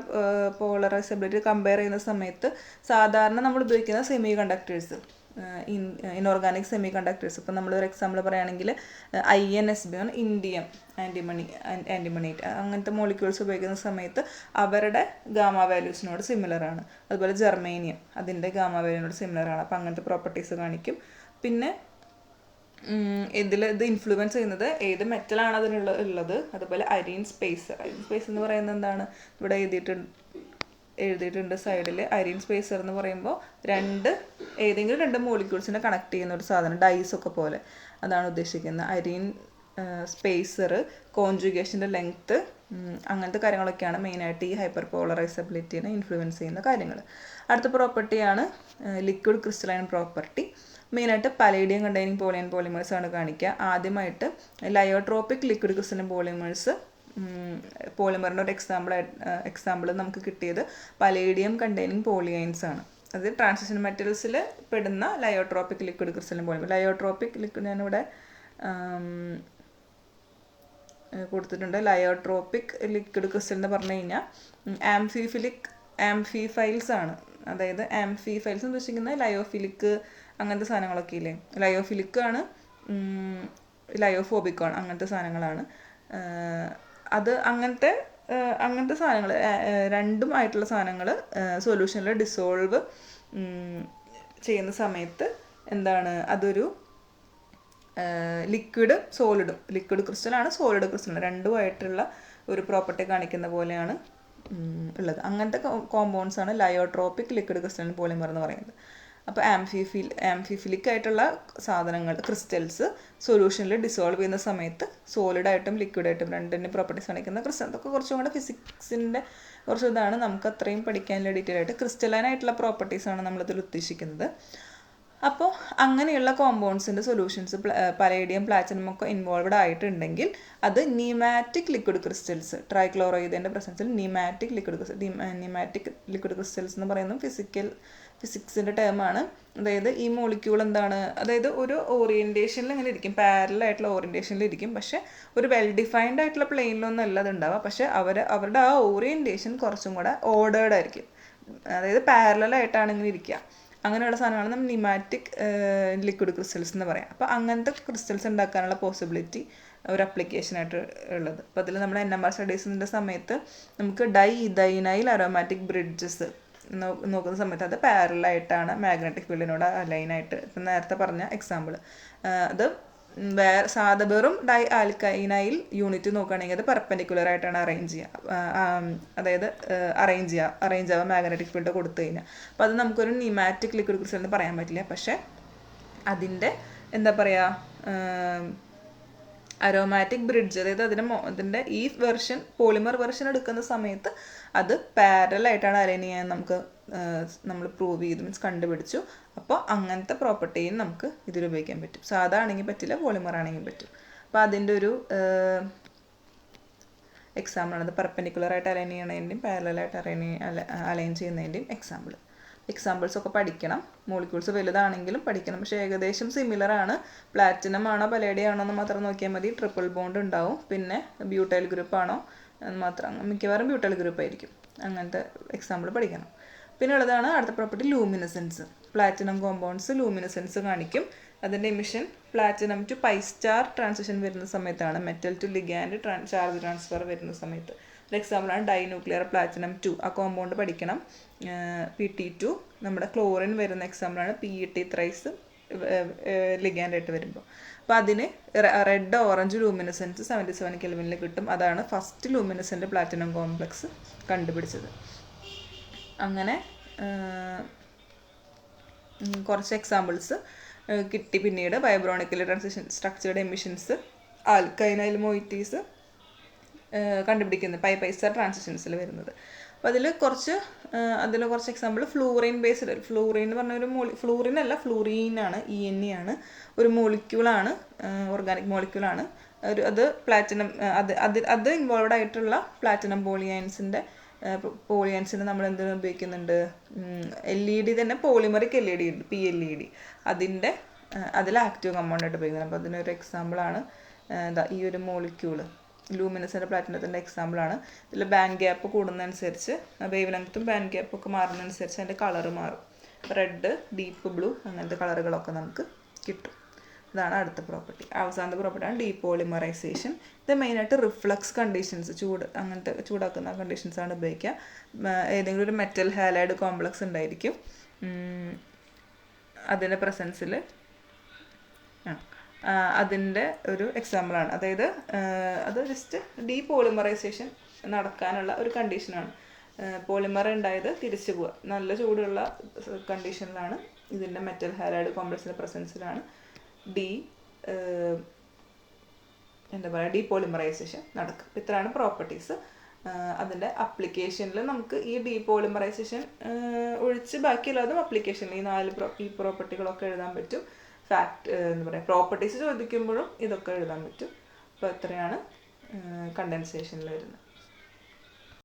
പോളറൈസബിലിറ്റി കമ്പയർ ചെയ്യുന്ന സമയത്ത് സാധാരണ നമ്മൾ ഉപയോഗിക്കുന്ന semi conductors inorganic semi conductors. ഇപ്പോൾ നമ്മളൊരു എക്സാമ്പിൾ പറയുകയാണെങ്കിൽ INSB ആൻറ്റിമണേറ്റ് അങ്ങനത്തെ മോളിക്യൂൾസ് ഉപയോഗിക്കുന്ന സമയത്ത് അവരുടെ ഗാമ വാല്യൂസിനോട് സിമിലർ ആണ്. അതുപോലെ ജെർമേനിയം അതിൻ്റെ ഗാമ വാല്യൂസിനോട് സിമിലർ ആണ്. അപ്പോൾ അങ്ങനത്തെ പ്രോപ്പർട്ടീസ് കാണിക്കും. പിന്നെ ഇത് ഇൻഫ്ലുവൻസ് ചെയ്യുന്നത് ഏത് മെറ്റലാണ് അതിനുള്ളത്. അതുപോലെ അരീൻ സ്പേസർ എന്ന് പറയുന്നത് എന്താണ്, ഇവിടെ എഴുതിയിട്ടുണ്ട് സൈഡിൽ. അരീൻ സ്പേസർ എന്ന് പറയുമ്പോൾ ഏതെങ്കിലും രണ്ട് മോളിക്യൂൾസിനെ കണക്ട് ചെയ്യുന്ന ഒരു സാധനം, ഡൈസ് ഒക്കെ പോലെ, അതാണ് ഉദ്ദേശിക്കുന്നത്. അരീൻ സ്പേസർ, കോൺജുഗേഷൻ്റെ ലെങ്ത്ത്, അങ്ങനത്തെ കാര്യങ്ങളൊക്കെയാണ് മെയിനായിട്ട് ഈ ഹൈപ്പർ പോളറൈസബിലിറ്റിനെ ഇൻഫ്ലുവൻസ് ചെയ്യുന്ന കാര്യങ്ങൾ. അടുത്ത പ്രോപ്പർട്ടിയാണ് ലിക്വിഡ് ക്രിസ്റ്റലൈൻ പ്രോപ്പർട്ടി. മെയിനായിട്ട് പലേഡിയം കണ്ടെയ്നിങ് പോളിമേഴ്സ് ആണ് കാണിക്കുക. ആദ്യമായിട്ട് ലയോട്രോപ്പിക് ലിക്വിഡ് ക്രിസ്റ്റലൈൻ പോളിമറിൻ്റെ ഒരു എക്സാമ്പിൾ നമുക്ക് കിട്ടിയത് പലേഡിയം കണ്ടെയ്നിങ് പോളിയൈൻസ് ആണ്. അത് ട്രാൻസിഷൻ മെറ്റൽസിൽ പെടുന്ന ലയോട്രോപ്പിക് ലിക്വിഡ് ക്രിസ്റ്റലൈൻ പോളിമർ. ലയോട്രോപ്പിക് ലിക്വിഡ് ഞാനിവിടെ കൊടുത്തിട്ടുണ്ട്. ലയോട്രോപ്പിക് ലിക്വിഡ് ക്രിസ്റ്റൽ എന്ന് പറഞ്ഞു കഴിഞ്ഞാൽ ആംഫിഫൈൽസ് ആണ്. അതായത് ആംഫിഫൈൽസ് എന്ന് ഉദ്ദേശിക്കുന്നത് ലയോഫിലിക് അങ്ങനത്തെ സാധനങ്ങളൊക്കെ ഇല്ലേ. ലയോഫിലിക് ആണ്, ലയോഫോബിക് ആണ്, അങ്ങനത്തെ സാധനങ്ങളാണ്. അത് അങ്ങനത്തെ സാധനങ്ങൾ രണ്ടും ആയിട്ടുള്ള സാധനങ്ങൾ സൊല്യൂഷനിൽ ഡിസോൾവ് ചെയ്യുന്ന സമയത്ത് എന്താണ്, അതൊരു ലിക്വിഡ് ക്രിസ്റ്റലാണ്, സോളിഡ് ക്രിസ്റ്റലാണ്, രണ്ടുമായിട്ടുള്ള ഒരു പ്രോപ്പർട്ടി കാണിക്കുന്ന പോലെയാണ് ഉള്ളത്. അങ്ങനത്തെ കോമ്പൗണ്ട്സ് ആണ് ലയോട്രോപ്പിക് ലിക്വിഡ് ക്രിസ്റ്റലൈൻ പോളിമർ എന്ന് പറയുന്നത്. അപ്പോൾ ആംഫിഫിലിക് ആയിട്ടുള്ള സാധനങ്ങൾ, ക്രിസ്റ്റൽസ് സൊല്യൂഷനിൽ ഡിസോൾവ് ചെയ്യുന്ന സമയത്ത് സോളിഡായിട്ടും ലിക്വിഡായിട്ടും രണ്ടിൻ്റെ പ്രോപ്പർട്ടീസ് കാണിക്കുന്ന ക്രിസ്റ്റൽ. അതൊക്കെ കുറച്ചും കൂടെ ഫിസിക്സിൻ്റെ കുറച്ച് ഇതാണ്, നമുക്ക് അത്രയും പഠിക്കാനുള്ള ഡീറ്റെയിൽ ആയിട്ട് ക്രിസ്റ്റലൈൻ ആയിട്ടുള്ള പ്രോപ്പർട്ടീസാണ് നമ്മളിതിൽ ഉദ്ദേശിക്കുന്നത്. അപ്പോൾ അങ്ങനെയുള്ള കോമ്പൗണ്ട്സിൻ്റെ സൊല്യൂഷൻസ് പലേഡിയം, പ്ലാറ്റിനം ഒക്കെ ഇൻവോൾവ്ഡ് ആയിട്ടുണ്ടെങ്കിൽ അത് നീമാറ്റിക് ലിക്വിഡ് ക്രിസ്റ്റൽസ്, ട്രൈക്ലോറൈഡിൻ്റെ പ്രസൻസിൽ നീമാറ്റിക് ലിക്വിഡ് ക്രിസ്റ്റൽസ് എന്ന് പറയുന്നത് ഫിസിക്സിൻ്റെ ടേമാണ്. അതായത് ഈ മോളിക്യൂൾ എന്താണ്, അതായത് ഒരു ഓറിയൻറ്റേഷനിൽ ഇങ്ങനെ ഇരിക്കും, പാരലൽ ആയിട്ടുള്ള ഓറിയൻറ്റേഷനിൽ ഇരിക്കും. പക്ഷേ ഒരു വെൽ ഡിഫൈൻഡ് ആയിട്ടുള്ള പ്ലെയിനിലൊന്നും അല്ല അത് ഉണ്ടാവുക. പക്ഷേ അവരുടെ ആ ഓറിയൻറ്റേഷൻ കുറച്ചും കൂടെ ഓർഡേർഡ് ആയിരിക്കും. അതായത് പാരലലായിട്ടാണ് ഇങ്ങനെ ഇരിക്കുക. അങ്ങനെയുള്ള സാധനമാണ് നമ്മൾ നിമാറ്റിക് ലിക്വിഡ് ക്രിസ്റ്റൽസ് എന്ന് പറയാം. അപ്പോൾ അങ്ങനത്തെ ക്രിസ്റ്റൽസ് ഉണ്ടാക്കാനുള്ള പോസിബിലിറ്റി ഒരു അപ്ലിക്കേഷനായിട്ട് ഉള്ളത്. അപ്പോൾ അതിൽ നമ്മൾ NMR സ്റ്റഡീസിൻ്റെ സമയത്ത് നമുക്ക് ഡൈഇഥൈനൈൽ അരോമാറ്റിക് ബ്രിഡ്ജസ് നോക്കുന്ന സമയത്ത് അത് പാരലായിട്ടാണ് മാഗ്നറ്റിക് ഫീൽഡിനോട് അലൈനായിട്ട്. ഇപ്പം നേരത്തെ പറഞ്ഞ എക്സാമ്പിൾ അത് വെറും ഡൈ ആൽക്കൈനൈൽ യൂണിറ്റ് നോക്കുകയാണെങ്കിൽ അത് പെർപെൻഡിക്കുലർ ആയിട്ടാണ് അറേഞ്ച് ആവുക മാഗ്നറ്റിക് ഫീൽഡ് കൊടുത്തു കഴിഞ്ഞാൽ. അപ്പോൾ അത് നമുക്കൊരു നിമാറ്റിക് ലിക്വിഡ് ക്രിസ്റ്റൽ എന്ന് പറയാൻ പറ്റില്ല. പക്ഷേ അതിൻ്റെ എന്താ പറയുക, അരോമാറ്റിക് ബ്രിഡ്ജ്, അതായത് അതിൻ്റെ ഈ പോളിമർ വെർഷൻ എടുക്കുന്ന സമയത്ത് അത് പാരലായിട്ടാണ് അലൈൻ ചെയ്യാൻ നമ്മൾ പ്രൂവ് ചെയ്തു, മീൻസ് കണ്ടുപിടിച്ചു. അപ്പോൾ അങ്ങനത്തെ പാർട്ടിയും നമുക്ക് ഇതിൽ ഉപയോഗിക്കാൻ പറ്റും. സാധാ ആണെങ്കിൽ പറ്റില്ല, പോളിമർ ആണെങ്കിൽ പറ്റും. അപ്പോൾ അതിൻ്റെ ഒരു എക്സാമ്പിളാണ് അത്. പെർപെൻഡിക്കുലറായിട്ട് അലൈൻ ചെയ്യണതിൻ്റെയും പാരലായിട്ട് അലൈൻ ചെയ്യുന്നതിൻ്റെയും എക്സാമ്പിൾസൊക്കെ പഠിക്കണം. മോളിക്യൂൾസ് വലുതാണെങ്കിലും പഠിക്കണം. പക്ഷേ ഏകദേശം സിമിലർ ആണ്. പ്ലാറ്റിനം ആണോ പലേഡിയം ആണോ എന്ന് മാത്രം നോക്കിയാൽ മതി. ട്രിപ്പിൾ ബോണ്ട് ഉണ്ടാവും. പിന്നെ ബ്യൂട്ടൈൽ ഗ്രൂപ്പ് ആണോ എന്ന് മാത്രം, മിക്കവാറും ബ്യൂട്ടൈൽ ഗ്രൂപ്പ് ആയിരിക്കും. അങ്ങനത്തെ എക്സാമ്പിൾ പഠിക്കണം. പിന്നെ ഉള്ളതാണ് അടുത്ത property luminescence. Platinum compounds luminescence കാണിക്കും. അതിൻ്റെ emission platinum to pi star transition വരുന്ന സമയത്താണ്, metal to ligand charge transfer വരുന്ന സമയത്ത്. ഒരു എക്സാമ്പിളാണ് ഡൈന്യൂക്ലിയർ പ്ലാറ്റിനം 2. ആ കോമ്പൗണ്ട് പഠിക്കണം. PT2 നമ്മുടെ ക്ലോറിൻ വരുന്ന എക്സാമ്പിളാണ്. PET ത്രൈസ് ലിഗാൻഡായിട്ട് വരുമ്പോൾ. അപ്പോൾ അതിന് റെഡ് ഓറഞ്ച് ലൂമിനസെൻസ് 77 കെൽവിനിൽ കിട്ടും. അതാണ് ഫസ്റ്റ് ലൂമിനസെൻ്റ് പ്ലാറ്റിനം കോംപ്ലക്സ് കണ്ടുപിടിച്ചത്. അങ്ങനെ കുറച്ച് എക്സാമ്പിൾസ് കിട്ടി. പിന്നീട് വൈബ്രോണിക്കൽ ട്രാൻസിഷൻ സ്ട്രക്ചേർഡ് എമിഷൻസ്, ആൽക്കൈനൈൽ മൊയിറ്റീസ് കണ്ടുപിടിക്കുന്നത് പൈ സ്റ്റാർ ട്രാൻസിഷൻസിൽ വരുന്നത്. അപ്പോൾ അതിൽ കുറച്ച് എക്സാമ്പിൾ ഫ്ലൂറിൻ ബേസ്ഡ്. ഫ്ലൂറിൻ എന്ന് പറഞ്ഞ ഒരു ഫ്ലൂറിൻ അല്ല, ഫ്ലൂറീനാണ്, ENE ആണ്. ഒരു മോളിക്യൂളാണ്, ഓർഗാനിക് മോളിക്യൂളാണ്. അത് പ്ലാറ്റിനം അത് ഇൻവോൾവ് ആയിട്ടുള്ള പ്ലാറ്റിനം പോളിയൻസിന് നമ്മൾ എന്തിനു ഉപയോഗിക്കുന്നുണ്ട്, LED തന്നെ, പോളിമറിക് LED ഉണ്ട്, PLED. അതിൽ ആക്റ്റീവ് കമ്പൗണ്ടായിട്ട് ഉപയോഗിക്കുന്നത്. അപ്പോൾ അതിനൊരു എക്സാമ്പിളാണ് ഈ ഒരു മോളിക്യൂള്. ലൂമിനസെൻ്റ് പ്ലാറ്റിനത്തിൻ്റെ എക്സാമ്പിളാണ്. ഇതിൽ ബാൻഡ് ഗ്യാപ്പ് കൂടുന്നതനുസരിച്ച് വേവ് ലെങ്ത്തും ബാൻഡ് ഗ്യാപ്പൊക്കെ മാറുന്നതനുസരിച്ച് അതിൻ്റെ കളറ് മാറും. റെഡ്, ഡീപ്പ് ബ്ലൂ അങ്ങനത്തെ കളറുകളൊക്കെ നമുക്ക് കിട്ടും. ഇതാണ് അടുത്ത പ്രോപ്പർട്ടി. അവസാനത്തെ പ്രോപ്പർട്ടിയാണ് ഡീപോളിമറൈസേഷൻ. ഇത് മെയിനായിട്ട് റിഫ്ലക്സ് കണ്ടീഷൻസ്, അങ്ങനത്തെ ചൂടാക്കുന്ന കണ്ടീഷൻസാണ് ഉപയോഗിക്കുക. ഏതെങ്കിലും ഒരു മെറ്റൽ ഹാലൈഡ് കോംപ്ലക്സ് ഉണ്ടായിരിക്കും അതിൻ്റെ പ്രസൻസിൽ, അതിൻ്റെ ഒരു എക്സാമ്പിളാണ്. അതായത് അത് ജസ്റ്റ് ഡീപോളിമറൈസേഷൻ നടക്കാനുള്ള ഒരു കണ്ടീഷനാണ്. പോളിമർ ഉണ്ടായത് തിരിച്ചു പോവുക, നല്ല ചൂടുള്ള കണ്ടീഷനിലാണ്, ഇതിൻ്റെ മെറ്റൽ ഹാലൈഡ് കോംപ്ലക്സിൻ്റെ പ്രസൻസിലാണ് ഡീപോളിമറൈസേഷൻ നടക്കും. ഇത്രയാണ് പ്രോപ്പർട്ടീസ്. അതിൻ്റെ അപ്ലിക്കേഷനിൽ നമുക്ക് ഈ ഡീപോളിമറൈസേഷൻ ഒഴിച്ച് ബാക്കിയുള്ളതും അപ്ലിക്കേഷനിൽ ഈ പ്രോപ്പർട്ടികളൊക്കെ എഴുതാൻ പറ്റും. പ്രോപ്പർട്ടീസ് ചോദിക്കുമ്പോഴും ഇതൊക്കെ എഴുതാൻ പറ്റും. അപ്പോൾ ഇത്രയാണ് കണ്ടൻസേഷനിൽ വരുന്നത്.